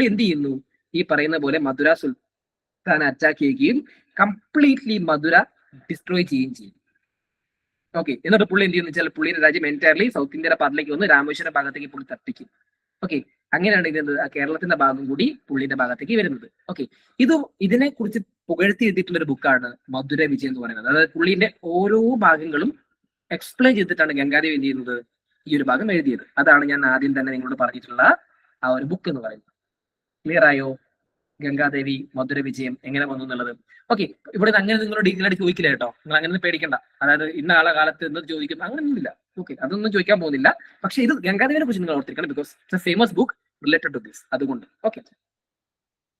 എന്ത് ചെയ്യുന്നു, ഈ പറയുന്ന പോലെ മധുര സുൽത്താൻ അറ്റാക്ക് ചെയ്യുകയും കംപ്ലീറ്റ്ലി മധുര ഡിസ്ട്രോയ് ചെയ്യുകയും ചെയ്യും. ഓക്കെ, എന്നിട്ട് പുള്ളി എന്ത് ചെയ്യുന്ന വെച്ചാൽ പുള്ളിയുടെ രാജ്യം എൻറ്റയർലി സൗത്ത് ഇന്ത്യയുടെ പാർട്ടിലേക്ക് വന്ന് രാമേശ്വരം ഭാഗത്തേക്ക് പുള്ളി തട്ടിക്കും. ഓക്കെ, അങ്ങനെയാണ് ഇത് കേരളത്തിന്റെ ഭാഗം കൂടി പുള്ളിന്റെ ഭാഗത്തേക്ക് വരുന്നത്. ഓക്കെ, ഇതിനെ കുറിച്ച് പുകഴ്ത്തി എഴുതിയിട്ടുള്ള ഒരു ബുക്കാണ് മധുര വിജയം എന്ന് പറയുന്നത്. അതായത് പുള്ളിന്റെ ഓരോ ഭാഗങ്ങളും എക്സ്പ്ലെയിൻ ചെയ്തിട്ടാണ് ഗംഗാദേവി എന്ത് ചെയ്യുന്നത് ഈ ഒരു ഭാഗം എഴുതിയത്. അതാണ് ഞാൻ ആദ്യം തന്നെ നിങ്ങളോട് പറഞ്ഞിട്ടുള്ള ആ ഒരു ബുക്ക് എന്ന് പറയുന്നത്. ക്ലിയർ ആയോ? ഗംഗാദേവി മധുര വിജയം എങ്ങനെ വന്നു എന്നുള്ളത്. ഓക്കെ, ഇവിടെ അങ്ങനെ നിങ്ങളോട് ഡീറ്റെയിൽ ആയിട്ട് ചോദിക്കില്ല കേട്ടോ. നിങ്ങൾ അങ്ങനെ പേടിക്കണ്ട. അതായത് ഇന്ന ആളെ കാലത്ത് എന്ന് ചോദിക്കും, അങ്ങനെയൊന്നുമില്ല. ഓക്കെ, അതൊന്നും ചോദിക്കാൻ പോകുന്നില്ല. പക്ഷെ ഇത് ഗംഗാദേവിനെ കുറിച്ച് നിങ്ങൾ ഓർത്തിരിക്കണം. Because it's a famous book related to this. അതുകൊണ്ട് ഓക്കെ.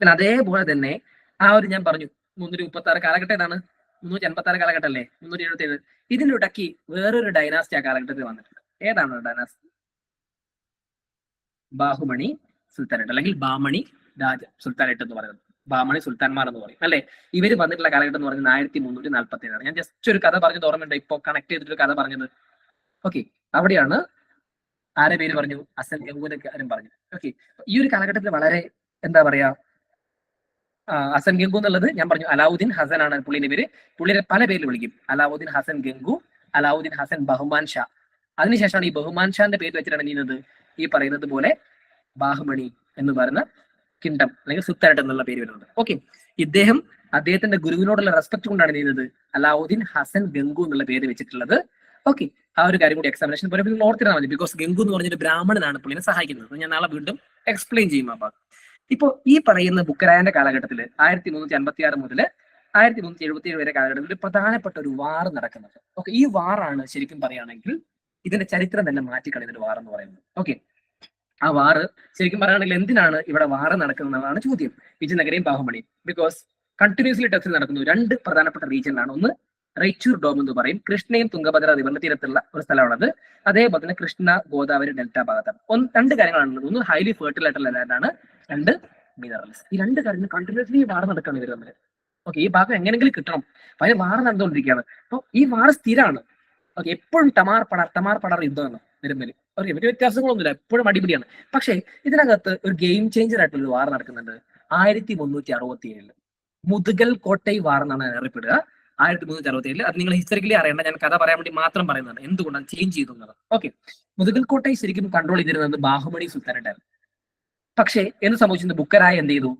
പിന്നെ അതേപോലെ തന്നെ ആ ഒരു ഞാൻ പറഞ്ഞു 336 കാലഘട്ടം ഏതാണ്, 386 കാലഘട്ടം അല്ലേ, 377. ഇതിന്റെ ഇടയ്ക്ക് വേറൊരു ഡൈനാസ്റ്റി ആ കാലഘട്ടത്തിൽ വന്നിട്ടുണ്ട്. ഏതാണ് ഡൈനാസ്റ്റി? ബാഹുമണി സുൽത്താനേറ്റ് അല്ലെങ്കിൽ ബാമണി രാജ സുൽത്താനേറ്റ് എന്ന് പറയുന്നത്. ബാമണി സുൽത്താൻമാർ എന്ന് പറയും അല്ലെ. ഇവർ വന്നിട്ടുള്ള കാലഘട്ടം എന്ന് പറയുന്നത് 1347. ഞാൻ ജസ്റ്റ് ഒരു കഥ പറഞ്ഞത് ഓർമ്മയുണ്ട്, ഇപ്പൊ കണക്ട് ചെയ്തിട്ടൊരു കഥ പറഞ്ഞത്. ഓക്കെ, അവിടെയാണ് ആരെ പേര് പറഞ്ഞു? ഹസൻ ഗംഗുവിന്റെ കാര്യം പറഞ്ഞു. ഓക്കെ, ഈ ഒരു കാലഘട്ടത്തിൽ വളരെ എന്താ പറയാ, ഹസൻ ഗംഗു എന്നുള്ളത് ഞാൻ പറഞ്ഞു അലാവുദ്ദീൻ ഹസൻ ആണ് പുള്ളിന്റെ പേര്. പുള്ളിയെ പല പേരിൽ വിളിക്കും. അലാവുദ്ദീൻ ഹസൻ ഗംഗു, അലാവുദ്ദീൻ ഹസൻ ബഹുമാൻ ഷാ. അതിനുശേഷമാണ് ഈ ബഹുമാൻ ഷാന്റെ പേര് വെച്ചിട്ടാണ് ചെയ്യുന്നത് ഈ പറയുന്നത് പോലെ ബാഹുമണി എന്ന് പറയുന്ന കിങ്ഡം അല്ലെങ്കിൽ സുൽത്താനേറ്റ് എന്നുള്ള പേര് വരുന്നത്. ഓക്കെ, ഇദ്ദേഹം അദ്ദേഹത്തിന്റെ ഗുരുവിനോടുള്ള റെസ്പെക്ട് കൊണ്ടാണ് ചെയ്യുന്നത് അലാവുദ്ദീൻ ഹസൻ ഗംഗു എന്നുള്ള പേര് വെച്ചിട്ടുള്ളത്. ഓക്കെ, ആ ഒരു കാര്യം കൂടി എക്സാമിനേഷൻ പോലെ ഓർത്തിരുന്നാൽ മതി. ബിക്കോസ് ഗംഗു എന്ന് പറഞ്ഞൊരു ബ്രാഹ്മണനാണ് പുള്ളിനെ സഹായിക്കുന്നത്. ഞാൻ നാളെ വീണ്ടും എക്സ്പ്ലെയിൻ ചെയ്യും. അപ്പൊ ഇപ്പോ ഈ പറയുന്ന ബുക്കരായന്റെ കാലഘട്ടത്തിൽ 1356 മുതൽ 1377 വരെ കാലഘട്ടത്തിൽ പ്രധാനപ്പെട്ട ഒരു വാർ നടക്കുന്നത്. ഓക്കെ, ഈ വാറാണ് ശരിക്കും പറയുകയാണെങ്കിൽ ഇതിന്റെ ചരിത്രം തന്നെ മാറ്റിക്കളയുന്ന ഒരു വാർ എന്ന് പറയുന്നത്. ഓക്കെ, ആ വാറ് ശരിക്കും പറയുകയാണെങ്കിൽ എന്തിനാണ് ഇവിടെ വാറ് നടക്കുന്നതാണ് ചോദ്യം. വിജയനഗരയും ബാഹുമണിയും. ബിക്കോസ് കണ്ടിന്യൂസ്ലി ടെസ്റ്റിൽ നടക്കുന്നു രണ്ട് പ്രധാനപ്പെട്ട റീജിയനിലാണ്. ഒന്ന് റൈച്ചൂർ ഡോം എന്ന് പറയും, കൃഷ്ണയും തുംഗഭദ്ര റിവറിന്റെ തീരത്തുള്ള ഒരു സ്ഥലമാണത്. അതേപോലെ തന്നെ കൃഷ്ണ ഗോദാവരി ഡെൽറ്റ ഭാഗത്താണ്. രണ്ട് കാര്യങ്ങളാണുള്ളത്. ഒന്ന് ഹൈലി ഫെർട്ടിൽ ആയിട്ടുള്ള ലാൻഡാണ്, രണ്ട് മിനറൽസ്. ഈ രണ്ട് കാര്യങ്ങൾ കണ്ടിന്യൂസ്ലി വാർ നടക്കുകയാണ് ഇവർ തമ്മിൽ. ഓക്കെ, ഈ ഭാഗം എങ്ങനെയെങ്കിലും കിട്ടണം. അപ്പൊ അതിന് വാർ നടന്നുകൊണ്ടിരിക്കുകയാണ്. അപ്പൊ ഈ വാർ സ്ഥിരമാണ്. ഓക്കെ, എപ്പോഴും ടമാർ പടർ യുദ്ധമാണ് വരുമ്പോൾ. ഓക്കെ, വലിയ വ്യത്യാസങ്ങളൊന്നുമില്ല, എപ്പോഴും അടിപിടിയാണ്. പക്ഷേ ഇതിനകത്ത് ഒരു ഗെയിം ചേഞ്ചർ ആയിട്ടുള്ള ഒരു വാർ നടക്കുന്നുണ്ട് 1367. മുതുകൽ കോട്ടൈ വാർ എന്നാണ് അറിയപ്പെടുക. 1367. അത് നിങ്ങൾ ഹിസ്റ്ററിക്കലി അറിയേണ്ട, ഞാൻ കഥ പറയാൻ വേണ്ടി മാത്രം പറയുന്നതാണ് എന്തുകൊണ്ടാണ് ചേഞ്ച് ചെയ്തത്. ഓക്കെ, മുതുകൽ കോട്ടൈ ശരിക്കും കൺട്രോൾ ചെയ്തിരുന്നത് ബാഹുമണി സുൽത്താനായിട്ടായിരുന്നു. പക്ഷേ എന്ത് സംഭവിച്ചത്? ബുക്കരായ എന്ത് ചെയ്തു?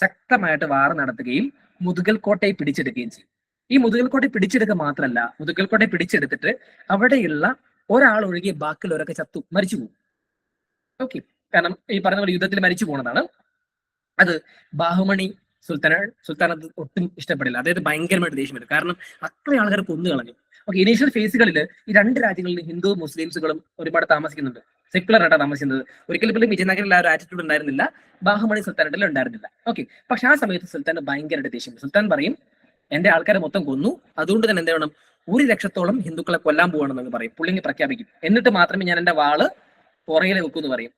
ശക്തമായിട്ട് വാർ നടത്തുകയും മുതുകൽ കോട്ടയെ പിടിച്ചെടുക്കുകയും ചെയ്യും. ഈ മുതുകൽ കോട്ടയെ പിടിച്ചെടുക്കുക മാത്രമല്ല, മുതുകൽ കോട്ടയെ പിടിച്ചെടുത്തിട്ട് അവിടെയുള്ള ഒരാൾ ഒഴികെ ബാക്കിയുള്ളവരൊക്കെ മരിച്ചു പോകും. ഓക്കെ, കാരണം ഈ പറഞ്ഞ പോലെ യുദ്ധത്തിൽ മരിച്ചു പോകുന്നതാണ്. അത് ബാഹുമണി സുൽത്താനത്ത് ഒട്ടും ഇഷ്ടപ്പെടില്ല. അതായത് ഭയങ്കരമായിട്ട് ദേഷ്യം വരും. കാരണം അത്രയും ആൾക്കാർ കൊന്നു കളഞ്ഞു. ഓക്കെ, ഇനീഷ്യൽ ഫേസുകളിൽ ഈ രണ്ട് രാജ്യങ്ങളിൽ ഹിന്ദു മുസ്ലിംസുകളും ഒരുപാട് താമസിക്കുന്നുണ്ട്. സെക്യുലർ ആയിട്ടാണ് താമസിക്കുന്നത്. ഒരിക്കലും പോലും വിജയനഗരിൽ ആ ഒരു ആറ്റിറ്റ്യൂഡ് ഉണ്ടായിരുന്നില്ല, ബാഹുമണി സുൽത്താനത്തിൽ ഉണ്ടായിരുന്നില്ല. ഓക്കെ, പക്ഷെ ആ സമയത്ത് സുൽത്താൻ ഭയങ്കരമായിട്ട് ദേഷ്യം. സുൽത്താൻ പറയും എന്റെ ആൾക്കാരെ മൊത്തം കൊന്നു, അതുകൊണ്ട് തന്നെ എന്ത് വേണം, 1,00,000-ഓളം ഹിന്ദുക്കളെ കൊല്ലാൻ പോകണമെന്ന് പറയും. പുള്ളിങ്ങി പ്രഖ്യാപിക്കും. എന്നിട്ട് മാത്രമേ ഞാൻ എന്റെ വാള് പുറകിലെ വെക്കൂന്ന് പറയും.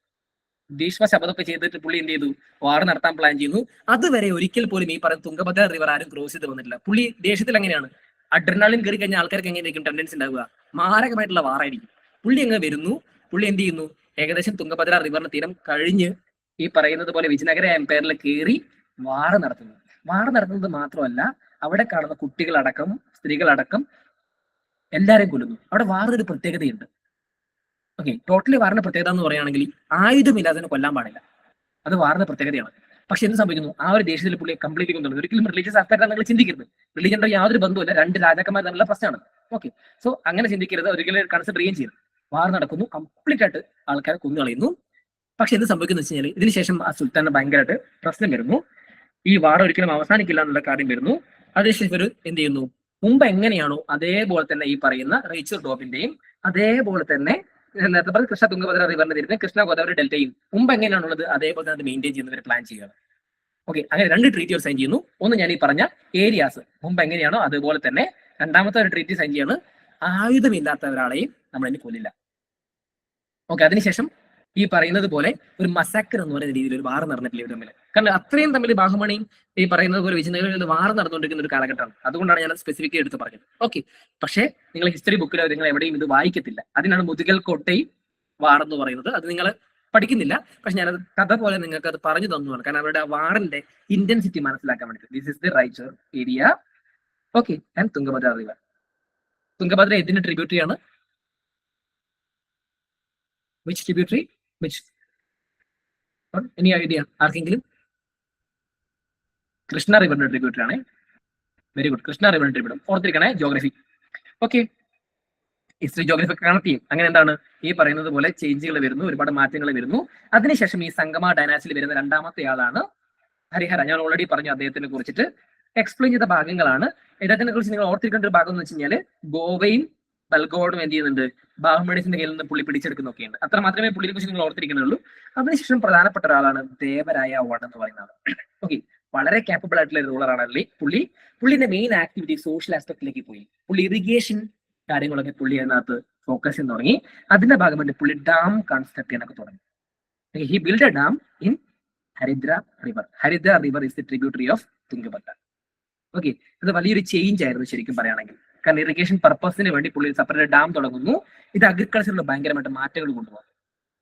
ഭീഷ്മ ശപഥമൊക്കെ ചെയ്തിട്ട് പുള്ളി എന്ത് ചെയ്തു? വാർ നടത്താൻ പ്ലാൻ ചെയ്യുന്നു. അതുവരെ ഒരിക്കൽ പോലും ഈ പറയുന്ന തുംഗഭദ്ര റിവർ ആരും ക്രോസ് ചെയ്ത് വന്നിട്ടില്ല. പുള്ളി ദേഷ്യത്തിൽ എങ്ങനെയാണ്, അഡ്രിനാലിൻ കയറി കഴിഞ്ഞാൽ ആൾക്കാർക്ക് എങ്ങനെയായിരിക്കും ടെൻഡൻസി ഉണ്ടാവുക? മാരകമായിട്ടുള്ള വാറായിരിക്കും. പുള്ളി അങ്ങ് വരുന്നു. പുള്ളി എന്ത് ചെയ്യുന്നു? ഏകദേശം തുംഗഭദ്ര റിവറിന്റെ തീരം കഴിഞ്ഞ് ഈ പറയുന്നത് പോലെ വിജയനഗര എംപയറിൽ കയറി വാർ നടത്തുന്നു. വാർ നടത്തുന്നത് മാത്രമല്ല, അവിടെ കാണുന്ന കുട്ടികളടക്കം സ്ത്രീകളടക്കം എല്ലാവരെയും കൊല്ലുന്നു. അവിടെ വാറിനൊരു പ്രത്യേകതയുണ്ട്. ഓക്കെ, ടോട്ടലി വാറിന്റെ പ്രത്യേകത എന്ന് പറയുകയാണെങ്കിൽ ആയുധമില്ലാതെ കൊല്ലാൻ പാടില്ല. അത് വാറിന്റെ പ്രത്യേകതയാണ്. പക്ഷെ എന്ത് സംഭവിക്കുന്നു? ആ ഒരു ദേശത്തിൽ പുള്ളി കംപ്ലീറ്റ് കൊണ്ടുവരുന്നത്. ഒരിക്കലും റിലീജിയസ് ആസ്പെക്ട് നിങ്ങൾ ചിന്തിക്കരുത്. റിലീജിയന്റെ യാതൊരു ബന്ധവുമില്ല, രണ്ട് രാജാക്കന്മാർ തമ്മിലുള്ള പ്രശ്നമാണ്. ഓക്കെ, സോ അങ്ങനെ ചിന്തിക്കരുത്, ഒരിക്കലും കൺസിഡർ ചെയ്യുകയും ചെയ്യരുത്. വാർ നടക്കുന്നു, കംപ്ലീറ്റ് ആയിട്ട് ആൾക്കാരെ കൊന്നു കളയുന്നു. പക്ഷെ എന്ത് സംഭവിക്കുന്നു വെച്ച് കഴിഞ്ഞാൽ ഇതിനുശേഷം ആ സുൽത്താന് ഭയങ്കരമായിട്ട് പ്രശ്നം വരുന്നു. ഈ വാർ ഒരിക്കലും അവസാനിക്കില്ല എന്നുള്ള കാര്യം വരുന്നു. അതിനുശേഷം ഇവർ എന്ത് ചെയ്യുന്നു? മുമ്പ് എങ്ങനെയാണോ അതേപോലെ തന്നെ ഈ പറയുന്ന റൈച്ചൂർ ഡോമിന്റെയും അതേപോലെ തന്നെ നേരത്തെ പറഞ്ഞ കൃഷ്ണ തുംഗഭദ്ര റിവറിന്റെ തീരത്ത് കൃഷ്ണ ഗോദാവരി ഡെൽറ്റയും മുമ്പ് എങ്ങനെയാണുള്ളത് അതേപോലെ തന്നെ അത് മെയിൻറ്റെയിൻ ചെയ്യുന്നവർ പ്ലാൻ ചെയ്യുകയാണ്. ഓക്കെ, അങ്ങനെ രണ്ട് ട്രീറ്റി സൈൻ ചെയ്യുന്നു. ഒന്ന് ഞാൻ ഈ പറഞ്ഞ ഏരിയാസ് മുമ്പ് എങ്ങനെയാണോ അതുപോലെ തന്നെ. രണ്ടാമത്തെ ഒരു ട്രീറ്റി സൈൻ ചെയ്യാണ്, ആയുധമില്ലാത്ത ഒരാളെയും നമ്മളതിന് കൊല്ലില്ല. ഓക്കെ, അതിനുശേഷം ഈ പറയുന്നത് പോലെ ഒരു മസാക്കർ എന്ന് പറയുന്ന രീതിയിൽ ഒരു വാർ നടന്നിട്ടില്ല ഇവർ തമ്മിൽ. കാരണം അത്രയും തമ്മിൽ ബാഹുമണിയും ഈ പറയുന്നത് പോലെ വിജയനഗരത്തിൽ വാർ നടന്നുകൊണ്ടിരിക്കുന്ന ഒരു കാലഘട്ടമാണ്. അതുകൊണ്ടാണ് ഞാൻ സ്പെസിഫിക് എടുത്ത് പറഞ്ഞത്. ഓക്കെ, പക്ഷേ നിങ്ങൾ ഹിസ്റ്ററി ബുക്കിലോ നിങ്ങൾ എവിടെയും ഇത് വായിക്കത്തില്ല. അതിനാണ് മുതുകൽ കോട്ടൈ വാർ എന്ന് പറയുന്നത്. അത് നിങ്ങൾ പഠിക്കുന്നില്ല. പക്ഷെ ഞാനത് കഥ പോലെ നിങ്ങൾക്ക് അത് പറഞ്ഞു തന്നുമാണ്. കാരണം അവരുടെ വാറിന്റെ ഇന്റൻസിറ്റി മനസ്സിലാക്കാൻ വേണ്ടി. This is the Raichur area. Okay, and Tungabhadra river. Tungabhadra എന്തിന്റെ ട്രിബ്യൂട്ടറി ആണ്? Which tributary? Which any idea ആർക്കെങ്കിലും? കൃഷ്ണ റിവറിന്റെ ട്രിബ്യൂട്ടറി ആണ്. വെരി ഗുഡ്, കൃഷ്ണ റിവറിന്റെ ട്രിബ്യൂട്ടറി. ഓർത്തിരിക്കണേ, geography. Okay, history geography connect ചെയ്യും. അങ്ങനെ എന്താണ് ഈ പറയുന്നത് പോലെ ചേഞ്ചുകൾ വരുന്നു, ഒരുപാട് മാറ്റങ്ങൾ വരുന്നു. അതിനുശേഷം ഈ സംഗമ ഡൈനാസ്റ്റിയിൽ വരുന്ന രണ്ടാമത്തെ ആളാണ് ഹരിഹര. ഞാൻ ഓൾറെഡി പറഞ്ഞു അദ്ദേഹത്തിനെ കുറിച്ചിട്ട് എക്സ്പ്ലെയിൻ ചെയ്ത ഭാഗങ്ങളാണ്. ഇദ്ദേഹത്തിനെ കുറിച്ച് നിങ്ങൾ ഓർത്തിരിക്കേണ്ട ഒരു ഭാഗം എന്ന് വെച്ച് കഴിഞ്ഞാൽ ഗോവയും ബൽഗോഡും എന്ത് ചെയ്യുന്നുണ്ട്? ബാഹുമണീസിന്റെ കയ്യിൽ നിന്ന് പുള്ളി പിടിച്ചെടുക്കുന്നൊക്കെയുണ്ട്. അത്ര മാത്രമേ പുള്ളിയെ കുറിച്ച് നിങ്ങൾ ഓർത്തിരിക്കുന്നുള്ളൂ. അതിനുശേഷം പ്രധാനപ്പെട്ട ഒരാളാണ് ദേവരായ അവാർഡ് എന്ന് പറയുന്ന ആൾ. ഓക്കെ, വളരെ കാപ്പബിൾ ആയിട്ടുള്ള റൂളറാണ് അല്ലേ പുള്ളി. പുള്ളിന്റെ മെയിൻ ആക്ടിവിറ്റി സോഷ്യൽ ആസ്പെക്ടിലേക്ക് പോയി. പുള്ളി ഇറിഗേഷൻ കാര്യങ്ങളൊക്കെ പുള്ളി അതിനകത്ത് ഫോക്കസ് ചെയ്യാൻ തുടങ്ങി. അതിന്റെ ഭാഗമായിട്ട് പുള്ളി ഡാം കൺസ്ട്രക്ട് ചെയ്യാനൊക്കെ തുടങ്ങി. He build a dam in Haridra river. Haridra river is the tributary of Tungabhadra. Okay, ഇത് വലിയൊരു ചേഞ്ച് ആയിരുന്നു ശരിക്കും പറയുകയാണെങ്കിൽ. കാരണം ഇറിഗേഷൻ പർപ്പസിന് വേണ്ടി പുള്ളി സെപ്പറേറ്റ് ഡാം തുടങ്ങുന്നു. ഇത് അഗ്രികൾച്ചറിൽ ഭയങ്കരമായിട്ട് മാറ്റങ്ങൾ കൊണ്ടുപോകും.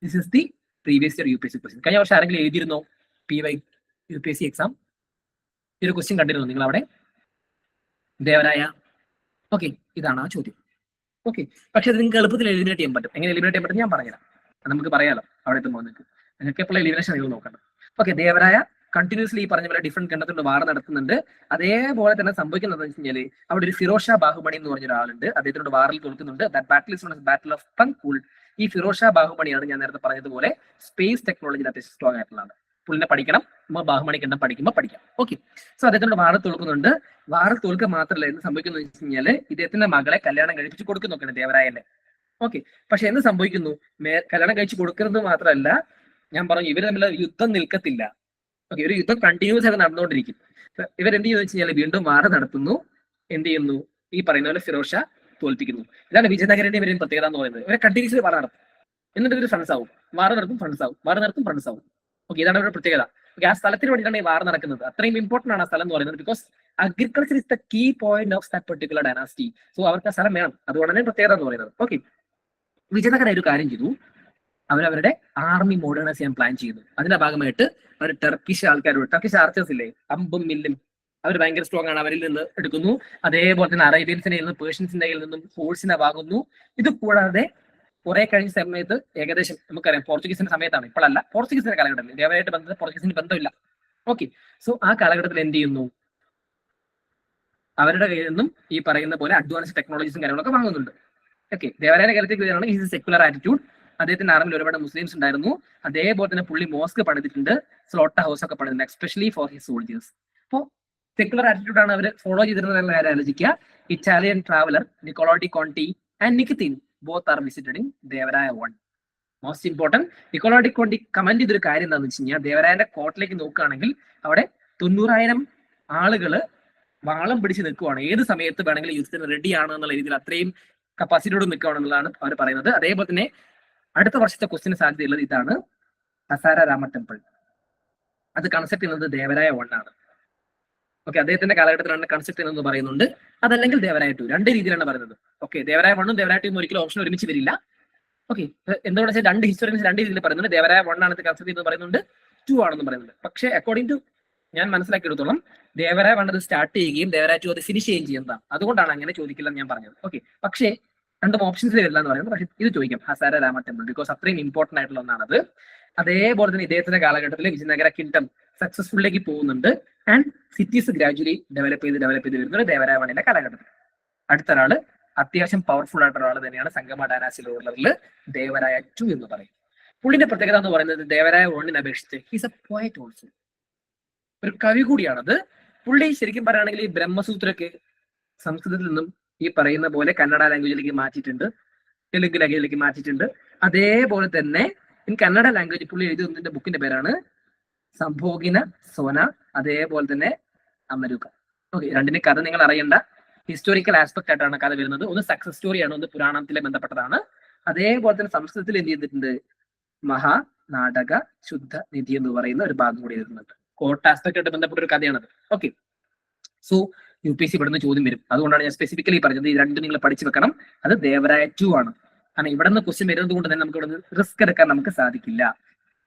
This is the previous year UPSC question. കഴിഞ്ഞ വർഷം ആരെങ്കിലും എഴുതിയിരുന്നോ PY UPSC എക്സാം? ഈ ഒരു ക്വസ്റ്റ്യൻ കണ്ടിരുന്നു നിങ്ങൾ അവിടെ? ദേവരായ. ഓക്കെ, ഇതാണ് ആ ചോദ്യം. ഓക്കെ, പക്ഷെ അത് നിങ്ങൾക്ക് എളുപ്പത്തിൽ എലിമിനേറ്റ് ചെയ്യാൻ പറ്റും. എങ്ങനെ എലിമിനേറ്റ് ചെയ്യാൻ പറ്റും ഞാൻ പറഞ്ഞുതരാം. നമുക്ക് പറയാലോ അവിടെ എത്തുമ്പോൾ നിങ്ങൾക്ക് എപ്പോഴും എലിമിനേഷൻ നിങ്ങൾ നോക്കണം. ഓക്കെ, ദേവരായ കണ്ടിന്യൂസ്ലി ഈ പറഞ്ഞ പോലെ ഡിഫറെന്റ് കണ്ടത്തിലുള്ള വാർ നടത്തുന്നുണ്ട്. അതേപോലെ തന്നെ സംഭവിക്കുന്നത് വെച്ച് കഴിഞ്ഞാൽ അവിടെ ഒരു ഫിറോസ് ഷാ ബാഹുമണി എന്ന് പറഞ്ഞ ഒരാളുണ്ട്. അദ്ദേഹത്തിനോട് വാറിൽ തോൽക്കുന്നുണ്ട്. That battle is known as battle of Pangal. ഈ ഫിറോസ് ഷാ ബാഹുമണിയാണ് ഞാൻ നേരത്തെ പറഞ്ഞതുപോലെ സ്പേസ് ടെക്നോളജിയിൽ അത്യാവശ്യം സ്ട്രോങ് ആയിട്ടുള്ളതാണ്. പുള്ളിനെ പഠിക്കണം, നമ്മൾ ബാഹുമണിക്ക് എണ്ണം പഠിക്കുമ്പോൾ പഠിക്കാം. ഓക്കെ, സോ അദ്ദേഹത്തിനോട് വാറിൽ തോൽക്കുന്നുണ്ട്. വാറിൽ തോൽക്കുക മാത്രമല്ല, എന്ത് സംഭവിക്കുന്നു വെച്ച് കഴിഞ്ഞാൽ ഇദ്ദേഹത്തിന്റെ മകളെ കല്യാണം കഴിപ്പിച്ച് കൊടുക്കുന്നൊക്കെയാണ് ദേവരായന്റെ. ഓക്കെ, പക്ഷെ എന്ത് സംഭവിക്കുന്നു, കല്യാണം കഴിച്ച് കൊടുക്കുന്നത് മാത്രമല്ല, ഞാൻ പറഞ്ഞു ഇവർ തമ്മിൽ യുദ്ധം നിൽക്കത്തില്ല. ഓക്കെ, ഒരു യുദ്ധം കണ്ടിന്യൂസ് ആയിട്ട് നടന്നുകൊണ്ടിരിക്കും. ഇവരെന്ത് ചെയ്യുന്നു വെച്ച് കഴിഞ്ഞാൽ വീണ്ടും വാർ നടത്തുന്നു. എന്ത് ചെയ്യുന്നു, ഈ പറയുന്ന പോലെ ഫിറോസ് ഷാ തോൽപ്പിക്കുന്നു. ഇതാണ് വിജയനഗരന്റെ ഇവരുടെ പ്രത്യേകത എന്ന് പറയുന്നത്. ഇവരെ കണ്ടിന്യൂസ്ലി വാർ നടത്തും, എന്നിട്ട് ഇവർ ഫ്രണ്ട്സ് ആവും. വാർ നടത്തും, ഫ്രണ്ട്സ് ആവും, വാർ നടത്തും, ഫ്രണ്ട്സ് ആവും. ഓക്കെ, ഇതാണ് അവരുടെ പ്രത്യേകത. ഓക്കെ, ആ സ്ഥലത്തിന് വേണ്ടിയിട്ടാണ് ഈ വാർ നടക്കുന്നത്. അത്രയും ഇമ്പോർട്ടന്റ് ആണ് ആ സ്ഥലം എന്ന് പറയുന്നത്. Because agriculture is the key point of that particular dynasty. So അവർക്ക് ആ സ്ഥലം വേണം, അതുകൊണ്ടാണ് പ്രത്യേകത എന്ന് പറയുന്നത്. ഓക്കെ, വിജയനഗര ഒരു കാര്യം ചെയ്തു, അവരവരുടെ ആർമി മോഡേണൈസ് ചെയ്യാൻ പ്ലാൻ ചെയ്യുന്നു. അതിന്റെ ഭാഗമായിട്ട് അവർ ടർക്കിഷ് ആൾക്കാരോട്, ടർക്കിഷ് ആർച്ചേഴ്സ് ഇല്ലേ, അമ്പും മില്ലും, അവർ ഭയങ്കര സ്ട്രോങ് ആണ്, അവരിൽ നിന്ന് എടുക്കുന്നു. അതേപോലെ തന്നെ അറേബ്യൻസിന്റെ കയ്യിൽ നിന്നും പേർഷ്യൻസിന്റെ കയ്യിൽ നിന്നും ഫോഴ്സിനെ വാങ്ങുന്നു. ഇത് കൂടാതെ കുറെ കഴിഞ്ഞ സമയത്ത് ഏകദേശം നമുക്കറിയാം പോർച്ചുഗീസിന്റെ സമയത്താണ്, ഇപ്പോഴല്ല, പോർച്ചുഗീസിന്റെ കാലഘട്ടത്തിൽ ദേവരായിട്ട് ബന്ധത്തിൽ പോർച്ചുഗീസിന് ബന്ധമില്ല. ഓക്കെ, സോ ആ കാലഘട്ടത്തിൽ എന്ത് ചെയ്യുന്നു, അവരുടെ കയ്യിൽ നിന്നും ഈ പറയുന്ന പോലെ അഡ്വാൻസ് ടെക്നോളജീസും കാര്യങ്ങളൊക്കെ വാങ്ങുന്നുണ്ട്. ഓക്കെ, ദേവരായ കാലത്തേക്ക് ഈസ് സെക്യുലർ ആറ്റിറ്റ്യൂഡ്. അദ്ദേഹത്തിന്റെ ആർമിയിൽ ഒരുപാട് മുസ്ലിംസ് ഉണ്ടായിരുന്നു. അതേപോലെ തന്നെ പുള്ളി മോസ്ക് പണിതിട്ടുണ്ട്, സ്ലോട്ടർ ഹൗസ് ഒക്കെ പണിതിട്ടുണ്ട്, എസ്പെഷ്യലി ഫോർ ഹിസ് സോൾജേഴ്സ്. അപ്പോൾ സെക്യുലർ ആറ്റിറ്റ്യൂഡ് ആണ് അവർ ഫോളോ ചെയ്തിരുന്ന കാര്യം ആലോചിക്കുക. Italian traveller Niccolo de Conti and Nikitin both are visited in Devaraya 1. Most important, Niccolo de Conti comment ചെയ്തൊരു കാര്യം എന്താണെന്ന് വെച്ച് കഴിഞ്ഞാൽ, ദേവരായന്റെ കോട്ടിലേക്ക് നോക്കുകയാണെങ്കിൽ അവിടെ 90,000 ആളുകള് വാളം പിടിച്ച് നിൽക്കുവാണ്. ഏത് സമയത്ത് വേണമെങ്കിലും യുദ്ധത്തിന് റെഡിയാണ് എന്നുള്ള രീതിയിൽ അത്രയും കപ്പാസിറ്റിയോട് നിൽക്കുകയാണെന്നുള്ളതാണ് അവർ പറയുന്നത്. അതേപോലെ തന്നെ അടുത്ത വർഷത്തെ ക്വസ്റ്റിന് സാധ്യതയുള്ളത് ഇതാണ്, ഹസാര രാമ ടെമ്പിൾ. അത് കൺസെപ്റ്റ് ചെയ്യുന്നത് ദേവരായ 1 ആണ്. ഓക്കെ, അദ്ദേഹത്തിന്റെ കാലഘട്ടത്തിലാണ് കൺസെപ്റ്റ് എന്ന് പറയുന്നുണ്ട്. അതല്ലെങ്കിൽ ദേവരായ 2, രണ്ട് രീതിയിലാണ് പറയുന്നത്. ഓക്കെ, ദേവരായ 1ഉം ദേവരായ 2ഉം ഒരിക്കലും ഓപ്ഷൻ ഒരുമിച്ച് വരില്ല. ഓക്കെ, എന്തുകൊണ്ടാണ് വെച്ചാൽ രണ്ട് ഹിസ്റ്റോറിയൻസ് രണ്ട് രീതിയിൽ പറയുന്നുണ്ട്. ദേവരായ 1 ആണ് കൺസെപ്റ്റ് എന്ന് പറയുന്നുണ്ട്, 2 ആണെന്ന് പറയുന്നുണ്ട്. പക്ഷേ അക്കോർഡിംഗ് ടു ഞാൻ മനസ്സിലാക്കിയെടുത്തോളം ദേവരായ 1 അത് സ്റ്റാർട്ട് ചെയ്യുകയും ദേവരായ 2 അത് ഫിനിഷ് ചെയ്യുകയും ചെയ്യുന്നതാണ്. അതുകൊണ്ടാണ് അങ്ങനെ ചോദിക്കില്ലെന്ന് ഞാൻ പറഞ്ഞത്. ഓക്കെ, പക്ഷേ രണ്ടും ഓപ്ഷൻസിൽ വരില്ല എന്ന് പറയുന്നത്. പക്ഷേ ഇത് ചോദിക്കാം, ഹസാര രാമ ടെമ്പിൾ, ബിക്കോസ് അത്രയും ഇമ്പോർട്ടന്റ് ആയിട്ടുള്ള ഒന്നാണത്. അതേപോലെ തന്നെ ഇദ്ദേഹത്തിന്റെ കാലഘട്ടത്തിൽ വിജയനഗര കിങ്ഡം സക്സസ്ഫുള്ളിലേക്ക് പോകുന്നുണ്ട്. ആൻഡ് സിറ്റീസ് ഗ്രാജുവലി ഡെവലപ്പ് ചെയ്ത് വരുന്നത് ദേവരായ 1ന്റെ കാലഘട്ടത്തിൽ. അടുത്ത ഒരാള് അത്യാവശ്യം പവർഫുൾ ആയിട്ടുള്ള ഒരാൾ തന്നെയാണ് സംഗമ ഡൈനാസ്റ്റിയിലുള്ളവരിൽ ദേവരായ 2 എന്ന് പറയും. പുള്ളിന്റെ പ്രത്യേകത എന്ന് പറയുന്നത് ദേവരായ 1നെ അപേക്ഷിച്ച് ഹീസ് എ പോയറ്റ് ഓൾസോ, ഒരു കവി കൂടിയാണത്. പുള്ളി ശരിക്കും പറയുകയാണെങ്കിൽ ഈ ബ്രഹ്മസൂത്രക്ക് സംസ്കൃതത്തിൽ നിന്നും ഈ പറയുന്ന പോലെ കന്നഡ ലാംഗ്വേജിലേക്ക് മാറ്റിയിട്ടുണ്ട്, തെലുങ്ക് ലാംഗ്വേജിലേക്ക് മാറ്റിയിട്ടുണ്ട്. അതേപോലെ തന്നെ ഇൻ കന്നഡ ലാംഗ്വേജ് പുള്ളി എഴുതുന്നതിന്റെ ബുക്കിന്റെ പേരാണ് സംഭോഗിന സോന, അതേപോലെ തന്നെ അമരുക. ഓക്കെ, രണ്ടിന്റെ കഥ നിങ്ങൾ അറിയേണ്ട, ഹിസ്റ്റോറിക്കൽ ആസ്പെക്ട് ആയിട്ടാണ് കഥ വരുന്നത്. ഒന്ന് സക്സസ് സ്റ്റോറിയാണ്, ഒന്ന് പുരാണത്തിലെ ബന്ധപ്പെട്ടതാണ്. അതേപോലെ തന്നെ സംസ്കൃതത്തിൽ എന്ത് ചെയ്തിട്ടുണ്ട്, മഹാനാടക ശുദ്ധ നിധി എന്ന് പറയുന്ന ഒരു ഭാഗം കൂടി എഴുതുന്നുണ്ട്. കോർട്ട് ആസ്പെക്ട് ആയിട്ട് ബന്ധപ്പെട്ട ഒരു കഥയാണത്. ഓക്കെ, സോ UPSC ഇവിടുന്ന് ചോദ്യം വരും. അതുകൊണ്ടാണ് ഞാൻ സ്പെസിഫിക്കലി പറഞ്ഞത് ഈ രണ്ട് നിങ്ങൾ പഠിച്ചു വെക്കണം. അത് ദേവരായ 2 ആണ്. കാരണം ഇവിടെ നിന്ന് ക്വസ്റ്റ്യൻ വരുന്നത് കൊണ്ട് തന്നെ നമുക്ക് ഇവിടെ റിസ്ക് എടുക്കാൻ നമുക്ക് സാധിക്കില്ല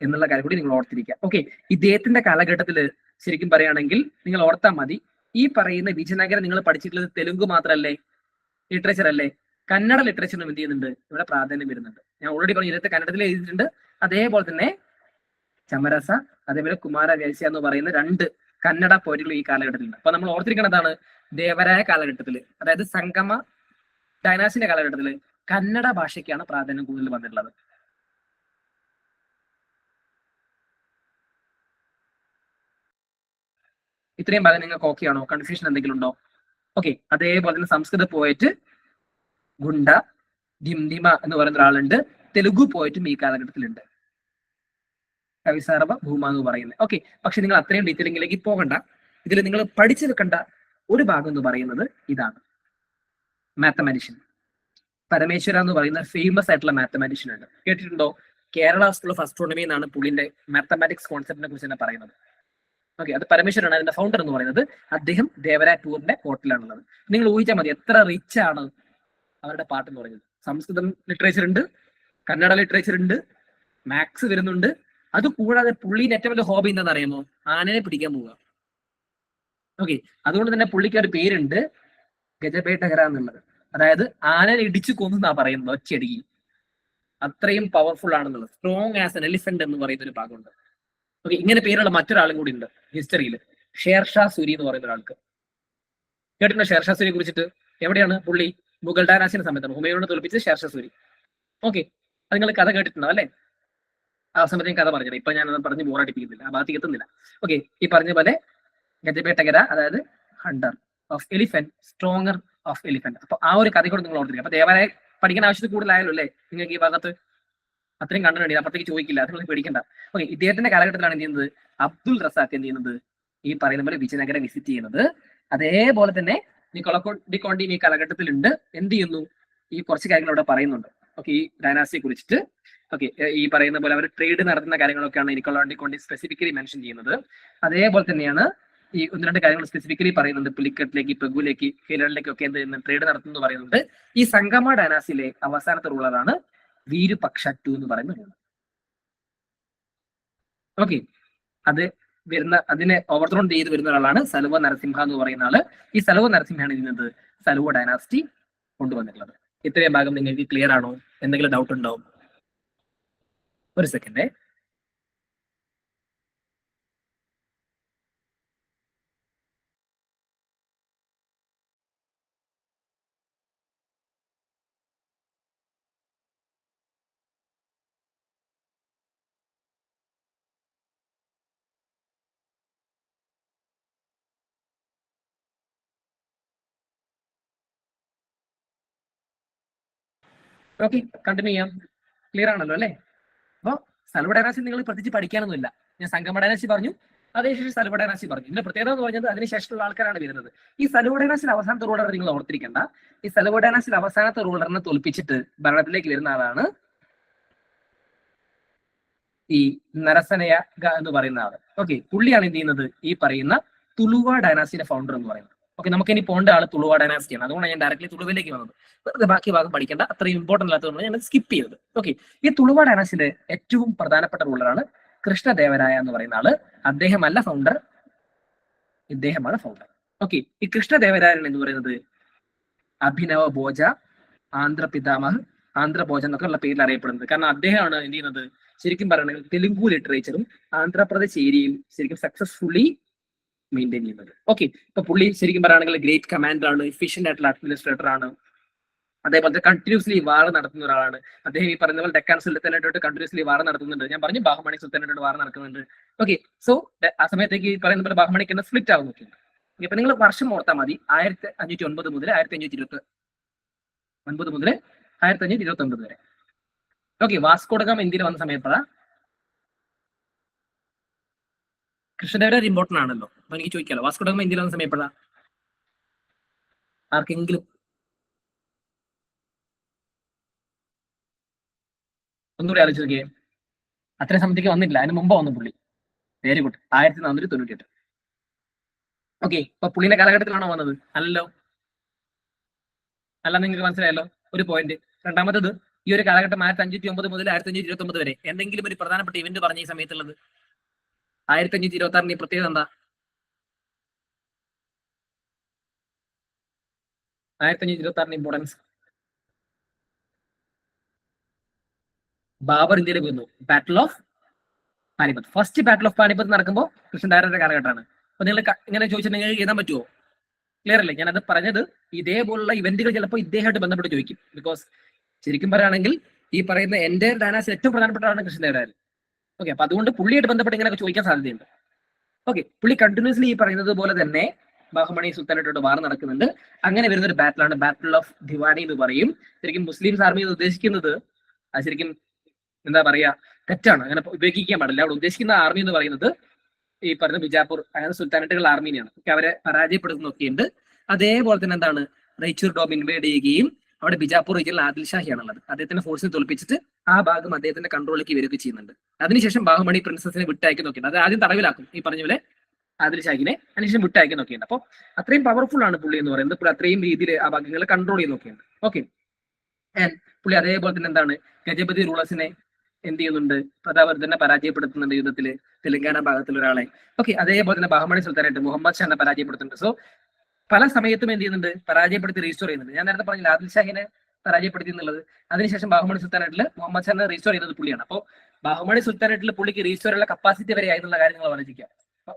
എന്നുള്ള കാര്യം കൂടി നിങ്ങൾ ഓർത്തിരിക്കുക. ഓക്കെ, ഇദ്ദേഹത്തിന്റെ കാലഘട്ടത്തിൽ ശരിക്കും പറയുകയാണെങ്കിൽ നിങ്ങൾ ഓർത്താൽ മതി, ഈ പറയുന്ന വിജയനഗരം നിങ്ങൾ പഠിച്ചിട്ടുള്ളത് തെലുങ്ക് മാത്രമല്ലേ, ലിറ്ററേച്ചർ അല്ലേ, കന്നഡ ലിറ്ററേച്ചറിനും എന്ത് ചെയ്യുന്നുണ്ട്, ഇവിടെ പ്രാധാന്യം വരുന്നുണ്ട്. ഞാൻ ഓൾറെഡി പറഞ്ഞു, ഇന്നത്തെ കന്നഡത്തിൽ എഴുതിയിട്ടുണ്ട്. അതേപോലെ തന്നെ ചമരസ, അതേപോലെ കുമാരവ്യാസ്യ എന്ന് പറയുന്ന 2 കന്നഡ പോയിന്റുകൾ ഈ കാലഘട്ടത്തിലുണ്ട്. അപ്പൊ നമ്മൾ ഓർത്തിരിക്കുന്നതാണ്, ദേവരായ കാലഘട്ടത്തിൽ, അതായത് സംഗമ ഡൈനാസ്റ്റിന്റെ കാലഘട്ടത്തിൽ കന്നഡ ഭാഷയ്ക്കാണ് പ്രാധാന്യം കൂടുതൽ വന്നിട്ടുള്ളത്. ഇത്രയും ഭാഗം നിങ്ങൾക്ക് ഓക്കെ ആണോ? കൺഫ്യൂഷൻ എന്തെങ്കിലും ഉണ്ടോ? ഓക്കെ, അതേപോലെ തന്നെ സംസ്കൃത പോയിട്ട് ഗുണ്ട ഡിംഡിമ എന്ന് പറയുന്ന ഒരാളുണ്ട്. തെലുഗു പോയിട്ടും ഈ കാലഘട്ടത്തിലുണ്ട്, കവിസാർവ ഭൂമ എന്ന് പറയുന്നത്. ഓക്കെ, പക്ഷെ നിങ്ങൾ അത്രയും ഡീറ്റെയിലിംഗിലേക്ക് പോകണ്ട. ഇതിൽ നിങ്ങൾ പഠിച്ചു വെക്കേണ്ട ഒരു ഭാഗം എന്ന് പറയുന്നത് ഇതാണ്, മാത്തമാറ്റീഷ്യൻ പരമേശ്വര എന്ന് പറയുന്ന ഫേമസ് ആയിട്ടുള്ള മാത്തമാറ്റീഷ്യൻ ഉണ്ട്. കേട്ടിട്ടുണ്ടോ? കേരള സ്കൂൾ ഓഫ് അസ്ട്രോണമി എന്നാണ് പുള്ളിന്റെ മാത്തമാറ്റിക്സ് കോൺസെപ്റ്റിനെ കുറിച്ച് തന്നെ പറയുന്നത്. ഓക്കെ, അത് പരമേശ്വരനാണ് അതിന്റെ ഫൗണ്ടർ എന്ന് പറയുന്നത്. അദ്ദേഹം ദേവരായ 2ന്റെ കോട്ടിലാണുള്ളത്. നിങ്ങൾ ഊഹിച്ചാൽ മതി എത്ര റിച്ച് ആണ് അവരുടെ പാട്ട് എന്ന് പറയുന്നത്. സംസ്കൃതം ലിറ്ററേച്ചർ ഉണ്ട്, കന്നഡ ലിറ്ററേച്ചർ ഉണ്ട്, മാക്സ് വരുന്നുണ്ട്. അത് കൂടാതെ പുള്ളിന്റെ ഏറ്റവും വലിയ ഹോബി എന്താണെന്ന് അറിയാമോ? ആനനെ പിടിക്കാൻ പോവുക. ഓക്കെ, അതുകൊണ്ട് തന്നെ പുള്ളിക്ക് ഒരു പേരുണ്ട്, ഗജപേട്ടകര എന്നുള്ളത്. അതായത് ആനനെ ഇടിച്ചു കൊന്നാ പറയുന്നത് ഒറ്റയടിക്ക്. അത്രയും പവർഫുൾ ആണെന്നുള്ളത്. സ്ട്രോങ് ആസ് എൻ എലിഫന്റ് എന്ന് പറയുന്ന ഒരു ഭാഗമുണ്ട്. ഓക്കെ, ഇങ്ങനെ പേരുള്ള മറ്റൊരാളും കൂടി ഉണ്ട് ഹിസ്റ്ററിയിൽ, ഷേർഷാ സൂരി എന്ന് പറയുന്ന ഒരാൾക്ക്. കേട്ടിട്ടുണ്ടോ ഷേർഷാ സൂരിയെ കുറിച്ചിട്ട്? എവിടെയാണ് പുള്ളി? മുഗൾ ഡൈനാസ്റ്റിയുടെ സമയത്താണ് ഹുമയൂണിനെ തോൽപ്പിച്ച് ഷേർഷാ സൂരി. ഓക്കെ, അത് നിങ്ങൾ കഥ കേട്ടിട്ടുണ്ടോ അല്ലേ? ആ സമയത്ത് ഞാൻ കഥ പറഞ്ഞത്, ഇപ്പൊ ഞാൻ അത് പറഞ്ഞ് ബോറടിപ്പിക്കുന്നില്ല, ആ ഭാഗത്തേക്ക് എത്തുന്നില്ല. ഓക്കെ, ഈ പറഞ്ഞ പോലെ ഗജപേട്ടകര, അതായത് Hunter of elephant, stronger of elephant. അപ്പൊ ആ ഒരു കഥ കൂടെ നിങ്ങൾ ഓർത്തിരിക്കുക. അപ്പൊ ദേവാലയ പഠിക്കാൻ ആവശ്യത്തിൽ കൂടുതലായല്ലോ അല്ലേ നിങ്ങൾക്ക് ഈ ഭാഗത്ത്? അത്രയും കണ്ടിട്ടുണ്ട്, അപ്പുറത്തേക്ക് ചോദിക്കില്ല, അത് നിങ്ങൾ പേടിക്കണ്ട. ഓക്കെ, ഇദ്ദേഹത്തിന്റെ കാലഘട്ടത്തിലാണ് എന്ത് ചെയ്യുന്നത്? അബ്ദുൾ റസാഖ് എന്ത് ചെയ്യുന്നത്? ഈ പറയുന്ന പോലെ വിജയനഗരം വിസിറ്റ് ചെയ്യുന്നത്. അതേപോലെ തന്നെ ഡിക്കോണ്ടിയും ഈ കാലഘട്ടത്തിലുണ്ട്. എന്ത് ചെയ്യുന്നു? ഈ കുറച്ച് കാര്യങ്ങൾ അവിടെ പറയുന്നുണ്ട്. ഓക്കെ, ഈ ഡൈനാസ്റ്റിയെ കുറിച്ചിട്ട്. ഓക്കെ, ഈ പറയുന്ന പോലെ അവർ ട്രേഡ് നടത്തുന്ന കാര്യങ്ങളൊക്കെയാണ് നിക്കോളോ ഡിക്കോണ്ടി സ്പെസിഫിക്കലി മെൻഷൻ ചെയ്യുന്നത്. അതേപോലെ തന്നെയാണ് ഈ ഒന്ന് രണ്ട് കാര്യങ്ങൾ സ്പെസിഫിക്കലി പറയുന്നുണ്ട്. പുലിക്കട്ടിലേക്ക്, പെഗുലേക്ക്, ഹിലറിലേക്ക് ഒക്കെ എന്ത് ചെയ്യുന്നത്? ട്രേഡ് നടത്തുന്നു പറയുന്നുണ്ട്. ഈ സംഗമ ഡൈനാസ്റ്റിയിലെ അവസാനത്തെ റൂളറാണ് വീരുപക്ഷ-2 എന്ന് പറയുന്നത്. ഓക്കെ, അത് വരുന്ന അതിനെ ഓവർത്രോൺ ചെയ്ത് വരുന്ന ഒരാളാണ് സലുവ നരസിംഹ എന്ന് പറയുന്ന ആള്. ഈ സലുവ നരസിംഹയാണ് ഇതിനകത്ത് സലുവ ഡൈനാസ്റ്റി കൊണ്ടുവന്നിട്ടുള്ളത്. ഇത്രയും ഭാഗം നിങ്ങൾക്ക് ക്ലിയർ ആണോ? എന്തെങ്കിലും ഡൗട്ട് ഉണ്ടോ? ഒരു സെക്കൻഡ്. ഓക്കെ, കണ്ടിന്യൂ ചെയ്യാം. ക്ലിയർ ആണല്ലോ അല്ലേ? അപ്പൊ സലുവ ഡൈനാസ്റ്റി നിങ്ങൾ പ്രത്യേകിച്ച് പഠിക്കാനൊന്നുമില്ല. ഞാൻ സംഗമ ഡൈനാസ്റ്റി പറഞ്ഞു, അതേശേഷം സലുവ ഡൈനാസ്റ്റി പറഞ്ഞു. ഇതിന്റെ പ്രത്യേകത എന്ന് പറഞ്ഞത് അതിനുശേഷമുള്ള ആൾക്കാരാണ് വരുന്നത്. ഈ സലുവ ഡൈനാസ്റ്റിയുടെ അവസാനത്തെ റൂളർ നിങ്ങൾ ഓർത്തിരിക്കേണ്ട. ഈ സലുവ ഡൈനാസ്റ്റിയുടെ അവസാനത്തെ റൂളറിനെ തോൽപ്പിച്ചിട്ട് ഭരണത്തിലേക്ക് വരുന്ന ആളാണ് ഈ നരസനയ എന്ന് പറയുന്ന ആള്. ഓക്കെ, പുള്ളിയാണ് എന്ത് ചെയ്യുന്നത്? ഈ പറയുന്ന തുളുവ ഡൈനാസ്റ്റിയുടെ ഫൗണ്ടർ എന്ന് പറയുന്നത്. ഓക്കെ, നമുക്ക് ഇനി പോകേണ്ട ആള് തുളുവ ഡൈനാസ്റ്റിയാണ്. അതുകൊണ്ടാണ് ഞാൻ ഡയറക്റ്റ്ലി തുളുവിലേക്ക് വന്നത്. വെറുതെ ബാക്കി ഭാഗം പഠിക്കേണ്ട, അത്രയും ഇമ്പോർട്ടന്റ് അല്ലാത്തതുകൊണ്ട് ഞാൻ സ്കിപ്പ് ചെയ്തത്. ഓക്കെ, ഈ തുളുവ ഡൈനാസ്റ്റിയുടെ ഏറ്റവും പ്രധാനപ്പെട്ട റൂളറാണ് കൃഷ്ണദേവരായ എന്ന് പറയുന്ന ആള്. അദ്ദേഹമല്ല ഫൗണ്ടർ, ഇദ്ദേഹമാണ് ഫൗണ്ടർ. ഓക്കെ, ഈ കൃഷ്ണദേവരായൻ എന്ന് പറയുന്നത് അഭിനവ ഭോജ, ആന്ധ്ര പിതാമഹ്, ആന്ധ്രഭോജ എന്നൊക്കെ ഉള്ള പേരിൽ അറിയപ്പെടുന്നത്. കാരണം അദ്ദേഹമാണ് എന്ത് ചെയ്യുന്നത്? ശരിക്കും പറയുകയാണെങ്കിൽ തെലുങ്കു ലിറ്ററേച്ചറും ആന്ധ്രാപ്രദേശ് ഏരിയയും ശരിക്കും സക്സസ്ഫുള്ളി മെയിൻറ്റെയിൻ ചെയ്യുന്നത്. ഓക്കെ, ഇപ്പൊ പുള്ളി ശരിക്കും പറയുകയാണെങ്കിൽ ഗ്രേറ്റ് കമാൻഡർ ആണ്, എഫിഷ്യന്റ് ആയിട്ടുള്ള അഡ്മിനിസ്ട്രേറ്റർ ആണ്. അതേപോലെ കണ്ടിന്യൂസ്ലി വാർ നടത്തുന്ന ഒരാളാണ് അദ്ദേഹം. ഈ പറയുന്ന പോലെ ഡെക്കാൻ സുൽത്താനായിട്ട് കണ്ടിന്യൂസ്ലി വാർ നടത്തുന്നുണ്ട്. ഞാൻ പറഞ്ഞു ബാഹുമണി സുൽത്താനായിട്ട് വാർ നടക്കുന്നുണ്ട്. ഓക്കെ, സോ ആ സമയത്തേക്ക് ഈ പറയുന്ന പോലെ ബാഹുമണിക്ക് തന്നെ സ്പ്ലിറ്റ് ആവുന്നൊക്കെയുണ്ട്. ഇപ്പൊ നിങ്ങൾ വർഷം ഓർത്താൽ മതി, 1509 മുതൽ 1529 മുതൽ 1529 വരെ. ഓക്കെ, വാസ്കോഡഗാമ ഇന്ത്യയിൽ വന്ന സമയത്ത് കൃഷ്ണദേവരായ ഇമ്പോർട്ടന്റ് ആണല്ലോ. അപ്പൊ എനിക്ക് ചോദിക്കാലോ, വാസ്കോഡഗാമ ഇന്ത്യയിൽ വന്ന സമയത്ത് ആർക്കെങ്കിലും ഒന്നുകൂടി ആലോചിച്ച് നോക്കിയേ. അത്രയും സമയത്തേക്ക് വന്നില്ല, അതിന് മുമ്പ് വന്നു പുള്ളി. Very good, 1498. ഓക്കെ, ഇപ്പൊ പുള്ളിന്റെ കാലഘട്ടത്തിലാണോ വന്നത്? അല്ലല്ലോ. അല്ല, നിങ്ങൾക്ക് മനസ്സിലായല്ലോ ഒരു പോയിന്റ്. രണ്ടാമത്തത്, ഈ ഒരു കാലഘട്ടം 1509 മുതൽ 1529 വരെ എന്തെങ്കിലും ഒരു പ്രധാനപ്പെട്ട ഇവന്റ് പറഞ്ഞ ഈ സമയത്തുള്ളത്? 1526 പ്രത്യേകത എന്താ? 1526 ഇമ്പോർട്ടൻസ്. ബാബർ ഇന്ത്യയിലേക്ക് വന്നു. Battle of Panipat. First battle of Panipat നടക്കുമ്പോൾ കൃഷ്ണദേവരായരുടെ കാലഘട്ടമാണ്. അപ്പൊ നിങ്ങൾ ഇങ്ങനെ ചോദിച്ചാൽ നിങ്ങൾക്ക് എഴുതാൻ പറ്റുമോ? ക്ലിയർ അല്ലേ? ഞാനത് പറഞ്ഞത് ഇതേപോലുള്ള ഇവന്റുകൾ ചിലപ്പോൾ ഇദ്ദേഹമായിട്ട് ബന്ധപ്പെട്ട് ചോദിക്കും. ബിക്കോസ് ശരിക്കും പറയുകയാണെങ്കിൽ ഈ പറയുന്ന എന്റെ ഡൈനാസ്റ്റി ഏറ്റവും പ്രധാനപ്പെട്ടതാണ് കൃഷ്ണദേവരായൻ. ഓക്കെ, അപ്പൊ അതുകൊണ്ട് പുള്ളിയായിട്ട് ബന്ധപ്പെട്ട് ഇങ്ങനെയൊക്കെ ചോദിക്കാൻ സാധ്യതയുണ്ട്. ഓക്കെ, പുള്ളി കണ്ടിന്യൂസ്ലി ഈ പറയുന്നത് പോലെ തന്നെ ബാഹുമണി സുൽത്താനായിട്ട് വാർ നടക്കുന്നുണ്ട്. അങ്ങനെ വരുന്ന ഒരു ബാറ്റിലാണ് ബാറ്റിൽ ഓഫ് ദിവാനി എന്ന് പറയും. ശരിക്കും മുസ്ലിംസ് ആർമി ഉദ്ദേശിക്കുന്നത് അത് ശരിക്കും എന്താ പറയാ, തെറ്റാണ്, അങ്ങനെ ഉപയോഗിക്കാൻ പാടില്ല. അവിടെ ഉദ്ദേശിക്കുന്ന ആർമി എന്ന് പറയുന്നത് ഈ പറഞ്ഞ ബിജാപൂർ അതായത് സുൽത്താനറ്റുകൾ ആർമീനെയാണ്. അവരെ പരാജയപ്പെടുത്തുന്നൊക്കെയുണ്ട്. അതേപോലെ തന്നെ എന്താണ്, റൈച്ചൂർ ഡോം ഇൻവേഡ് ചെയ്യുകയും അവിടെ ബിജാപൂർ റീജിയനിൽ ആദിൽ ഷാഹിയാണുള്ളത്. അദ്ദേഹത്തിന്റെ ഫോഴ്സിനെ തോൽപ്പിച്ചിട്ട് ആ ഭാഗം അദ്ദേഹത്തിന്റെ കൺട്രോളിലേക്ക് വരികയൊക്കെ ചെയ്യുന്നുണ്ട്. അതിനുശേഷം ബാഹുമണി പ്രിൻസസിനെ വിട്ടയക്കി നോക്കിയിട്ടുണ്ട്. അത് ആദ്യം തടവിലാക്കും ഈ പറഞ്ഞ പോലെ ആദിൽ ഷാഹിനെ, അതിനുശേഷം വിട്ടയക്കി നോക്കിയിട്ടുണ്ട്. അപ്പോൾ അത്രയും പവർഫുൾ ആണ് പുള്ളി എന്ന് പറയുന്നത്. പുള്ളി അത്രയും രീതിയിൽ ആ ഭാഗങ്ങളെ കൺട്രോൾ ചെയ്ത് നോക്കിയിട്ടുണ്ട്. ഓക്കെ, ആൻഡ് പുള്ളി അതേപോലെ തന്നെ എന്താണ്, ഗജപതി റൂളേഴ്സിനെ എന്ത് ചെയ്യുന്നുണ്ട്, പ്രതാപർദ്ധനെ പരാജയപ്പെടുത്തുന്നുണ്ട് യുദ്ധത്തില്, തെലങ്കാന ഭാഗത്തിൽ ഒരാളെ. ഓക്കെ, അതേപോലെ തന്നെ ബഹമണി സുൽത്താനായിട്ട് മുഹമ്മദ് ഷാനെ പരാജയപ്പെടുത്തുന്നുണ്ട്. സോ പല സമയത്തും എന്ത് ചെയ്യുന്നുണ്ട്, പരാജയപ്പെടുത്തി റീസ്റ്റോർ ചെയ്യുന്നുണ്ട്. ഞാൻ നേരത്തെ പറഞ്ഞില്ല ആദിൽ ഷാഹിനെ പരാജയപ്പെടുത്തി എന്നുള്ളത്. അതിനുശേഷം ബഹമണി സുൽത്താനായിട്ടിൽ മുഹമ്മദ് ഷാനെ റീസ്റ്റോർ ചെയ്തത് പുള്ളിയാണ്. അപ്പോൾ ബഹമണി സുൽത്താനായിട്ടിൽ പുള്ളിക്ക് റീസ്റ്റോർ ഉള്ള കപ്പാസിറ്റി വരെ ആയിരുന്നുള്ള കാര്യങ്ങൾ ആലോചിക്കാം.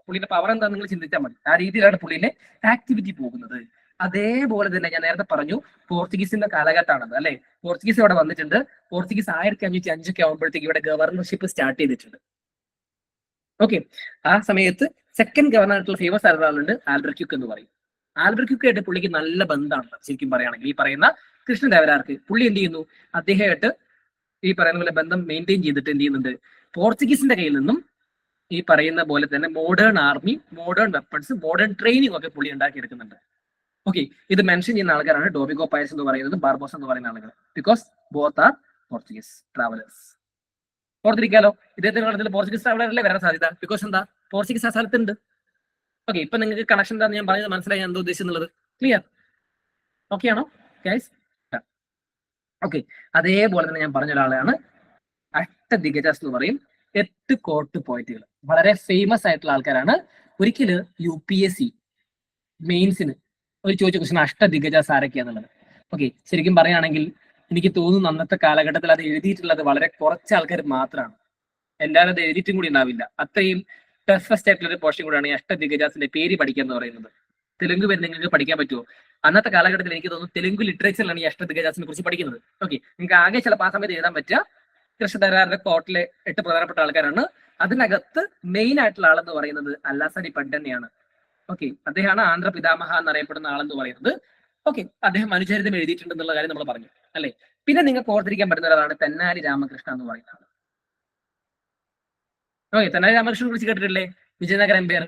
പുള്ളിയുടെ പവർ എന്താ നിങ്ങൾ ചിന്തിച്ചാൽ മതി. ആ രീതിയിലാണ് പുള്ളിയുടെ ആക്ടിവിറ്റി പോകുന്നത്. അതേപോലെ തന്നെ ഞാൻ നേരത്തെ പറഞ്ഞു പോർച്ചുഗീസിന്റെ കാലഘട്ടമാണത് അല്ലെ. പോർച്ചുഗീസ് ഇവിടെ വന്നിട്ടുണ്ട്. പോർച്ചുഗീസ് 1505 ആകുമ്പോഴത്തേക്ക് ഇവിടെ ഗവർണർഷിപ്പ് സ്റ്റാർട്ട് ചെയ്തിട്ടുണ്ട്. ഓക്കെ, ആ സമയത്ത് സെക്കൻഡ് ഗവർണറായിട്ടുള്ള ഫേമസ് ആയിട്ടുള്ള ആളുണ്ട് ആൽബ്രക്യുക്ക് എന്ന് പറയും. ആൽബ്രക്യുക്കായിട്ട് പുള്ളിക്ക് നല്ല ബന്ധമാണ് ശരിക്കും പറയുകയാണെങ്കിൽ. ഈ പറയുന്ന കൃഷ്ണദേവരാർക്ക് പുള്ളി എന്ത് ചെയ്യുന്നു, അദ്ദേഹമായിട്ട് ഈ പറയുന്ന പോലെ ബന്ധം മെയിൻറ്റെയിൻ ചെയ്തിട്ട് എന്ത് ചെയ്യുന്നുണ്ട്, പോർച്ചുഗീസിന്റെ കയ്യിൽ നിന്നും ഈ പറയുന്ന പോലെ തന്നെ modern army, modern weapons, modern training ഒക്കെ പുള്ളി ഉണ്ടാക്കിയെടുക്കുന്നുണ്ട്. ഓക്കെ, ഇത് മെൻഷൻ ചെയ്യുന്ന ആൾക്കാരാണ് ഡോമിഗോ പയസ് എന്ന് പറയുന്നത്, ബാർബോസ് എന്ന് പറയുന്ന ആളുകൾ. Because both are Portuguese travellers. ഓർത്തിരിക്കാലോ, ഇദ്ദേഹത്തിന്റെ കാലത്തിൽ പോർച്ചുഗീസ് ട്രാവലറല്ലേ വരാൻ സാധ്യത. ബിക്കോസ് എന്താ, പോർച്ചുഗീസ് ആ സ്ഥലത്തുണ്ട്. ഓക്കെ, ഇപ്പൊ നിങ്ങൾക്ക് കണക്ഷൻ എന്താണെന്ന് ഞാൻ പറഞ്ഞത് മനസ്സിലായി, ഞാൻ എന്താ ഉദ്ദേശിച്ചുള്ളത്. ക്ലിയർ? ഓക്കെ ആണോ ഗൈസ്? ഓക്കെ, അതേപോലെ തന്നെ ഞാൻ പറഞ്ഞ ഒരാളാണ് അഷ്ടദിഗ്ഗജാസ് എന്ന് പറയും. 8 കോർട്ട് പോയിന്റുകൾ, വളരെ ഫേമസ് ആയിട്ടുള്ള ആൾക്കാരാണ്. ഒരിക്കല് UPSC മെയിൻസിന് ഒരു ചോദിച്ച ക്വസ്റ്റൻ അഷ്ടദിഗ്ഗജാസ് ആരൊക്കെയാന്നുള്ളത്. ഓക്കെ, ശരിക്കും പറയുകയാണെങ്കിൽ എനിക്ക് തോന്നുന്നു അന്നത്തെ കാലഘട്ടത്തിൽ അത് എഴുതിയിട്ടുള്ളത് വളരെ കുറച്ച് ആൾക്കാർ മാത്രമാണ്. എല്ലാവരും അത് എഴുതിയിട്ടും കൂടി ഉണ്ടാവില്ല. അത്രയും ടഫസ്റ്റ് ആയിട്ടുള്ള ഒരു പോർഷൻ കൂടിയാണ് ഈ അഷ്ടദിഗ്ഗജാസിന്റെ പേര് പഠിക്കുക എന്ന് പറയുന്നത്. തെലുങ്ക് പേര് നിങ്ങൾക്ക് പഠിക്കാൻ പറ്റുമോ? അന്നത്തെ കാലഘട്ടത്തിൽ എനിക്ക് തോന്നുന്നു തെലുങ്ക് ലിറ്ററേച്ചറിലാണ് ഈ അഷ്ടദിഗ്ഗജാസിനെ കുറിച്ച് പഠിക്കുന്നത്. ഓക്കെ, നിങ്ങൾക്ക് ആകെ ചിലപ്പോൾ ആ സമയത്ത് എഴുതാൻ പറ്റുക കൃഷ്ണദേവരായരുടെ കോർട്ടിലെ 8 പ്രധാനപ്പെട്ട ആൾക്കാരാണ്. അതിനകത്ത് മെയിൻ ആയിട്ടുള്ള ആളെന്ന് പറയുന്നത് അല്ലാസരി പഡ്ഡനെയാണ്. ഓക്കെ, അദ്ദേഹമാണ് ആന്ധ്ര പിതാമഹ എന്നറിയപ്പെടുന്ന ആളെന്ന് പറയുന്നത്. ഓക്കെ, അദ്ദേഹം മനുചരിതം എഴുതിയിട്ടുണ്ടെന്നുള്ള കാര്യം നമ്മൾ പറഞ്ഞു അല്ലെ. പിന്നെ നിങ്ങൾക്ക് ഓർത്തിരിക്കാൻ പറ്റുന്ന ഒരാളാണ് തെന്നാലി രാമകൃഷ്ണ എന്ന് പറയുന്ന ആൾ. ഓക്കെ, തെന്നാലി രാമകൃഷ്ണനെ കുറിച്ച് കേട്ടിട്ടില്ലേ? വിജയനഗര എംപയർ.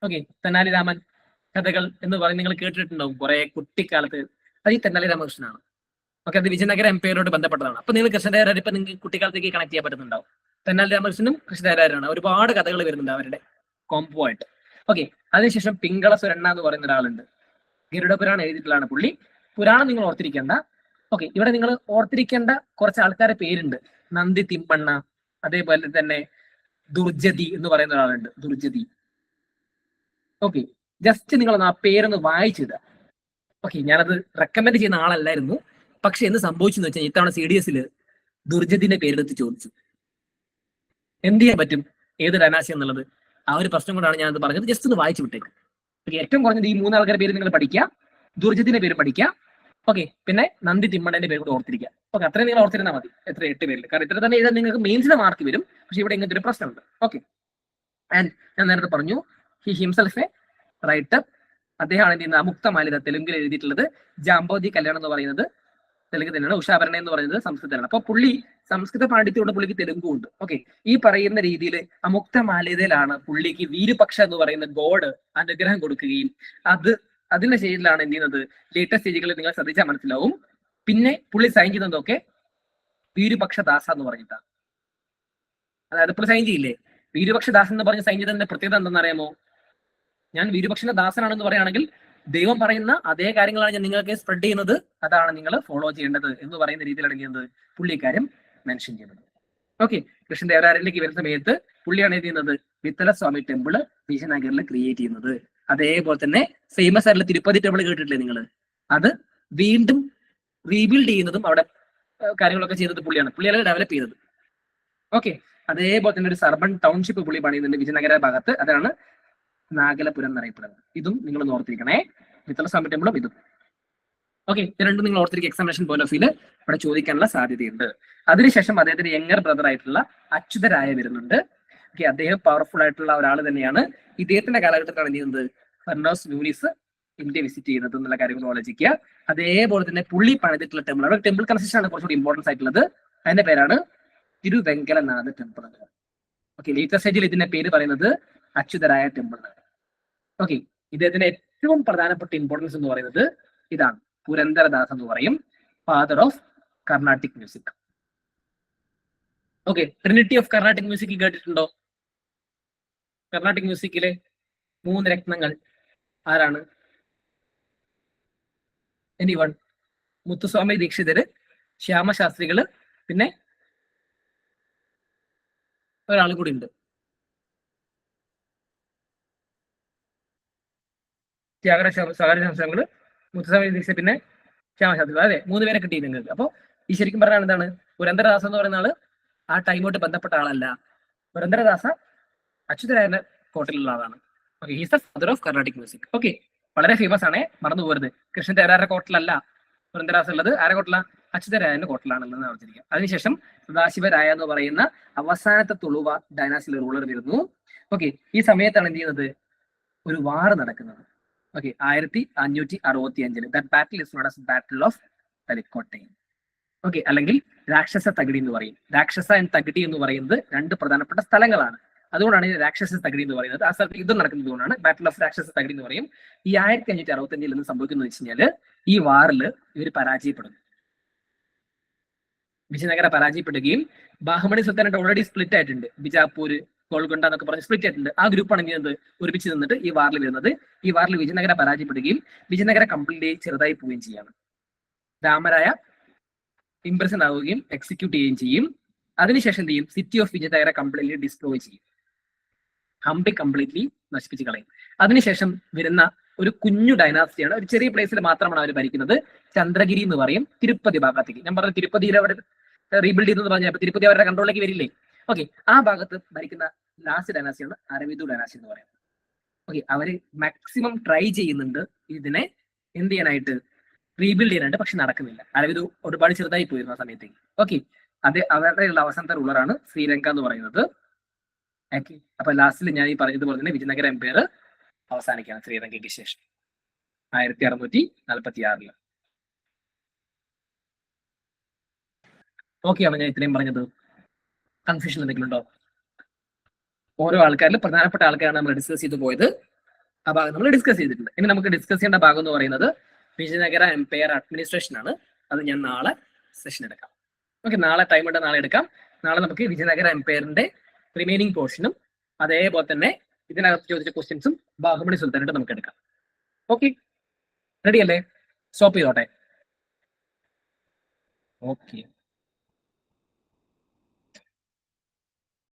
ഓക്കെ, തെന്നാലി രാമൻ കഥകൾ എന്ന് പറഞ്ഞ് നിങ്ങൾ കേട്ടിട്ടുണ്ടാവും കുറെ കുട്ടിക്കാലത്ത്. അത് ഈ തെന്നാലി രാമകൃഷ്ണനാണ്. ഓക്കെ, അത് വിജയനഗര എംപയറോട് ബന്ധപ്പെട്ടതാണ്. അപ്പൊ നിങ്ങൾ കൃഷ്ണദേവരായർ ഇപ്പൊ നിങ്ങൾക്ക് കുട്ടിക്കാലത്തേക്ക് കണക്ട് ചെയ്യാൻ പറ്റുന്നുണ്ടാവും. തെന്നാലി രാമകൃഷ്ണനും കൃഷ്ണദേവരായരാണ്. ഒരുപാട് കഥകൾ വരുന്നുണ്ട് അവരുടെ കോംബോ ആയിട്ട്. ഓക്കെ, അതിനുശേഷം പിങ്കള സുരണ്ണ എന്ന് പറയുന്ന ഒരാളുണ്ട്. ഗരുഡ പുരാണം എഴുതിയിട്ടുള്ളതാണ് പുള്ളി. പുരാണം നിങ്ങൾ ഓർത്തിരിക്കേണ്ട. ഓക്കെ, ഇവിടെ നിങ്ങൾ ഓർത്തിരിക്കേണ്ട കുറച്ച് ആൾക്കാരുടെ പേരുണ്ട്. നന്ദി തിമ്മണ്ണ, അതേപോലെ തന്നെ ദുർജതി എന്ന് പറയുന്ന ഒരാളുണ്ട്, ദുർജതി. ഓക്കെ, ജസ്റ്റ് നിങ്ങളൊന്ന് ആ പേരൊന്ന് വായിച്ചിടുക. ഓക്കെ, ഞാനത് റെക്കമെൻഡ് ചെയ്യുന്ന ആളല്ലായിരുന്നു. പക്ഷെ എന്ത് സംഭവിച്ചെന്ന് വെച്ചാൽ ഇത്തവണ CDS ദുർജതിന്റെ പേരെടുത്ത് ചോദിച്ചു. എന്ത് ചെയ്യാൻ പറ്റും, ഏതൊരു അനാശയം എന്നുള്ളത്. ആ ഒരു പ്രശ്നം കൊണ്ടാണ് ഞാനത് പറഞ്ഞത്. ജസ്റ്റ് ഒന്ന് വായിച്ചു വിട്ടേക്ക്. ഓക്കെ, ഏറ്റവും കുറഞ്ഞത് ഈ 3 ആൾക്കാരുടെ പേര് നിങ്ങൾ പഠിക്കുക, ദുർജത്തിന്റെ പേര് പഠിക്കുക. ഓക്കെ, പിന്നെ നന്ദി തിമ്മണ്ണന്റെ പേര് കൂടെ ഓർത്തിരിക്കുക. ഓക്കെ, അത്രയും നിങ്ങൾ ഓർത്തിരുന്നാൽ മതി. എത്ര 8 പേരിൽ, കാരണം ഇത്ര തന്നെ എഴുതാൻ നിങ്ങൾക്ക് മെയിൻസിന്റെ മാർക്ക് വരും. പക്ഷെ ഇവിടെ ഇങ്ങനത്തെ ഒരു പ്രശ്നമുണ്ട്. ഓക്കെ, ആൻഡ് ഞാൻ നേരത്തെ പറഞ്ഞു ഹി ഹിംസെൽഫ് എ റൈറ്റർ. അദ്ദേഹമാണ് എന്ത് ചെയ്യുന്നത്, അമുക്തമാലിക തെലുങ്കിൽ എഴുതിയിട്ടുള്ളത്. ജാംബോജി കല്യാണം എന്ന് പറയുന്നത് തെലുങ്ക് തന്നെയാണ്. ഉഷാഭരണ എന്ന് പറയുന്നത് സംസ്കൃതമാണ്. അപ്പൊ പുള്ളി സംസ്കൃത പാണ്ഡിത്യത്തോടെ പുള്ളിക്ക് തെലുങ്കും ഉണ്ട്. ഓക്കെ, ഈ പറയുന്ന രീതിയിൽ അമുക്തമാലികയിലാണ് പുള്ളിക്ക് വീരുപക്ഷ എന്ന് പറയുന്ന ഗോഡ് അനുഗ്രഹം കൊടുക്കുകയും അതിന്റെ സ്റ്റേജിലാണ് എന്ത് ചെയ്യുന്നത്, ലേറ്റസ്റ്റ് സ്റ്റേജുകളിൽ നിങ്ങൾ ശ്രദ്ധിച്ചാൽ മനസ്സിലാവും. പിന്നെ പുള്ളി സൈൻ ചെയ്യുന്നതൊക്കെ വീരുപക്ഷ ദാസ എന്ന് പറഞ്ഞിട്ടാണ്. അതായത് പുള്ളി സൈൻ ചെയ്യില്ലേ, വീരുപക്ഷ ദാസ എന്ന് പറഞ്ഞ് സൈൻ ചെയ്തതിന്റെ പ്രത്യേകത എന്താണെന്ന് അറിയാമോ? ഞാൻ വീരുപക്ഷന്റെ ദാസനാണെന്ന് പറയുകയാണെങ്കിൽ ദൈവം പറയുന്ന അതേ കാര്യങ്ങളാണ് ഞാൻ നിങ്ങൾക്ക് സ്പ്രെഡ് ചെയ്യുന്നത്, അതാണ് നിങ്ങൾ ഫോളോ ചെയ്യേണ്ടത് എന്ന് പറയുന്ന രീതിയിലാണ് ചെയ്യുന്നത് പുള്ളിക്കാര്യം മെൻഷൻ ചെയ്യുന്നത്. ഓക്കെ, കൃഷ്ണദേവരായരിലേക്ക് വരുന്ന സമയത്ത് പുള്ളിയാണ് ചെയ്യുന്നത് വിത്തലസ്വാമി ടെമ്പിള് വിജയനഗറിൽ ക്രിയേറ്റ് ചെയ്യുന്നത്. അതേപോലെ തന്നെ ഫേമസ് ആയിട്ടുള്ള തിരുപ്പതി ടെമ്പിൾ കേട്ടിട്ടില്ലേ നിങ്ങൾ? അത് വീണ്ടും റീബിൽഡ് ചെയ്യുന്നതും അവിടെ കാര്യങ്ങളൊക്കെ ചെയ്തത് പുള്ളിയാണ്. പുള്ളിയാണ് ഡെവലപ്പ് ചെയ്തത്. ഓക്കെ, അതേപോലെ തന്നെ ഒരു സർബൺ ടൗൺഷിപ്പ് പുള്ളി പണിയുന്നുണ്ട് വിജയനഗര ഭാഗത്ത്. അതാണ് നാഗലപുരം എന്നറിയപ്പെടുന്നത്. ഇതും നിങ്ങൾ ഓർത്തിരിക്കണേ, വിത്തലസ്വാമി ടെമ്പിളും ഇതും. ഓക്കെ, ഇത് രണ്ടും നിങ്ങൾ ഓർത്തിരിക്കുക. എക്സാമിനേഷൻ പോയിന്റ് ഓഫ് വ്യൂല് ഇവിടെ ചോദിക്കാനുള്ള സാധ്യതയുണ്ട്. അതിനുശേഷം അദ്ദേഹത്തിന്റെ യങ്ങർ ബ്രദർ ആയിട്ടുള്ള അച്യുതരായ വരുന്നുണ്ട്. ഓക്കെ, അദ്ദേഹം പവർഫുൾ ആയിട്ടുള്ള ഒരാൾ തന്നെയാണ്. ഇദ്ദേഹത്തിന്റെ കാലഘട്ടത്തിലാണ് എന്ത് ചെയ്യുന്നത്, ഫെർണോസ് ന്യൂനിസ് ഇന്ത്യ വിസിറ്റ് ചെയ്യുന്നത് എന്നുള്ള കാര്യങ്ങൾ ആലോചിക്കുക. അതേപോലെ തന്നെ പുള്ളി പണിതിട്ടുള്ള ടെമ്പിൾ, അവിടെ ടെമ്പിൾ കൺസ്ട്രക്ഷൻ ആണ് കുറച്ചുകൂടി ഇമ്പോർട്ടൻസ് ആയിട്ടുള്ളത്. അതിന്റെ പേരാണ് തിരുവെങ്കലനാഥ ടെമ്പിൾ. ഓക്കെ, ലേറ്റർ സ്റ്റേജിൽ ഇതിന്റെ പേര് പറയുന്നത് അച്യുതരായ ടെമ്പിൾ. ഓക്കെ, ഇദ്ദേഹത്തിന്റെ ഏറ്റവും പ്രധാനപ്പെട്ട ഇമ്പോർട്ടൻസ് എന്ന് പറയുന്നത് ഇതാണ്. പുരന്ദരദാസ് എന്ന് പറയും, father of Carnatic music. Okay, Trinity of Carnatic music കേട്ടിട്ടുണ്ടോ? കർണാട്ടിക് മ്യൂസിക്കിലെ 3 രത്നങ്ങൾ ആരാണ്? എനിവൺ? മുത്തുസ്വാമി ദീക്ഷിതര്, ശ്യാമശാസ്ത്രികള്, പിന്നെ ഒരാൾ കൂടി ഉണ്ട്. സ്വകാര്യ സംസ്ഥാനങ്ങള് മുത്തസ്വാമി പിന്നെ ശ്യാമശാസ്ത്രി, അതെ 3 പേരെ കിട്ടി നിങ്ങൾക്ക്. അപ്പൊ ഈ ശരിക്കും പറഞ്ഞാൽ എന്താണ്, പുരന്ദരദാസ എന്ന് പറയുന്ന ആള് ആ ടൈമോട്ട് ബന്ധപ്പെട്ട ആളല്ല. പുരന്ദരദാസ അച്യുതരായന്റെ കോട്ടിലുള്ള ആളാണ്. Okay, he's the father of Carnatic music. Okay, വളരെ ഫേമസ് ആണ്, മറന്നു പോകരുത്. കൃഷ്ണൻ തേരാരുടെ കോട്ടിലല്ല പുരന്ദരദാസ ഉള്ളത്. ആരെ കോട്ടില? അച്യുതരായന്റെ കോട്ടിലാണെന്ന് ഓർത്തിരിക്കുക. അതിനുശേഷം സദാശിവരായ എന്ന് പറയുന്ന അവസാനത്തെ തുളുവ ഡൈനാസിലെ റൂളർ വരുന്നു. ഓക്കെ, ഈ സമയത്താണ് എന്ത് ചെയ്യുന്നത്, ഒരു വാർ നടക്കുന്നത്. Okay, 1565 that battle is not as battle of Talikota. Okay, അല്ലെങ്കിൽ രാക്ഷസ തകിടി എന്ന് പറയും. രാക്ഷസ ആൻഡ് തകിടി എന്ന് പറയുന്നത് 2 പ്രധാനപ്പെട്ട സ്ഥലങ്ങളാണ്. അതുകൊണ്ടാണ് രാക്ഷസ തകിടി എന്ന് പറയുന്നത്. ആ സ്ഥലത്ത് യുദ്ധം നടക്കുന്നത് കൊണ്ടാണ് ബാറ്റിൽ ഓഫ് രാക്ഷസ തകിടി എന്ന് പറയും. ഈ 1565 എന്ന് സംഭവിക്കുന്നത് വെച്ച് കഴിഞ്ഞാല് ഈ വാറിൽ ഇവർ പരാജയപ്പെടും. വിജയനഗര പരാജയപ്പെടുകയും ബാഹുമണി സുൽത്താനായിട്ട് ഓൾറെഡി സ്പ്ലിറ്റ് ആയിട്ടുണ്ട്. ബിജാപൂര്, ഗോൾക്കൊണ്ട എന്നൊക്കെ പറഞ്ഞ് സ്പ്ലിറ്റ് ആയിട്ടുണ്ട്. ആ ഗ്രൂപ്പാണ് ഇങ്ങനെ ഒരുമിച്ച് നിന്നിട്ട് ഈ വാറിൽ വരുന്നത്. ഈ വാറിൽ വിജയനഗര പരാജയപ്പെടുകയും വിജയനഗര കംപ്ലീറ്റ്ലി ചെറുതായി പോവുകയും ചെയ്യാണ്. രാമരായ ഇംപ്രഷൻ ആവുകയും എക്സിക്യൂട്ട് ചെയ്യുകയും ചെയ്യും. അതിനുശേഷം എന്ത് ചെയ്യും, city of Vijayanagara completely destroy ചെയ്യും. ഹംപി കംപ്ലീറ്റ്ലി നശിപ്പിച്ച് കളയും. അതിനുശേഷം വരുന്ന ഒരു കുഞ്ഞു ഡൈനാസ്റ്റിയാണ്, ഒരു ചെറിയ പ്ലേസിൽ മാത്രമാണ് അവർ ഭരിക്കുന്നത്. ചന്ദ്രഗിരി എന്ന് പറയും. തിരുപ്പതി ഭാഗത്തേക്ക്, ഞാൻ പറഞ്ഞ തിരുപ്പതിയിൽ അവിടെ റീബിൽഡ് ചെയ്തെന്ന് പറഞ്ഞാൽ തിരുപ്പതി അവരുടെ കൺട്രോളിലേക്ക് വരില്ലേ. ഓക്കെ, ആ ഭാഗത്ത് ഭരിക്കുന്ന ലാസ്റ്റ് ഡൈനാസ്റ്റിയാണ് അരവിന്ദു ഡൈനാസ്റ്റി എന്ന് പറയുന്നത്. ഓക്കെ, അവര് മാക്സിമം ട്രൈ ചെയ്യുന്നുണ്ട് ഇതിനെ എന്ത് ചെയ്യാനായിട്ട്, റീബിൽഡ് ചെയ്യാനായിട്ട്, പക്ഷെ നടക്കുന്നില്ല. അരവിന്ദു ഒരുപാട് ചെറുതായി പോയിരുന്നു ആ സമയത്തേക്ക്. ഓക്കെ, അത് അവരുടെ അവസാനത്തെ റൂളറാണ് ശ്രീലങ്ക എന്ന് പറയുന്നത്. ഓക്കെ, അപ്പൊ ലാസ്റ്റിൽ ഞാൻ ഈ പറഞ്ഞതുപോലെ തന്നെ വിജയനഗര എംപയർ അവസാനിക്കുകയാണ് ശ്രീലങ്കയ്ക്ക് ശേഷം 1646. ഓക്കെയാണ് ഞാൻ ഇത്രയും പറഞ്ഞത്? കൺഫ്യൂഷൻ എന്തെങ്കിലും ഉണ്ടോ? ഓരോ ആൾക്കാരിൽ പ്രധാനപ്പെട്ട ആൾക്കാരാണ് നമ്മൾ ഡിസ്കസ് ചെയ്തു പോയത്. ആ ഭാഗം നമ്മൾ ഡിസ്കസ് ചെയ്തിട്ടുണ്ട്. ഇനി നമുക്ക് ഡിസ്കസ് ചെയ്യേണ്ട ഭാഗം എന്ന് പറയുന്നത് വിജയനഗര എംപയർ അഡ്മിനിസ്ട്രേഷൻ ആണ്. അത് ഞാൻ നാളെ സെഷൻ എടുക്കാം. ഓക്കെ, നാളെ ടൈം ഉണ്ട്, നാളെ എടുക്കാം. നാളെ നമുക്ക് വിജയനഗര എംപയറിന്റെ റിമൈനിങ് പോർഷനും അതേപോലെ തന്നെ ഇതിനകത്ത് ചോദിച്ച ക്വസ്റ്റ്യൻസും ബാഹുമണി സുൽത്താനായിട്ട് നമുക്ക് എടുക്കാം. ഓക്കെ, റെഡി അല്ലേ? സ്റ്റോപ്പ് ചെയ്തോട്ടെ. ഓക്കെ.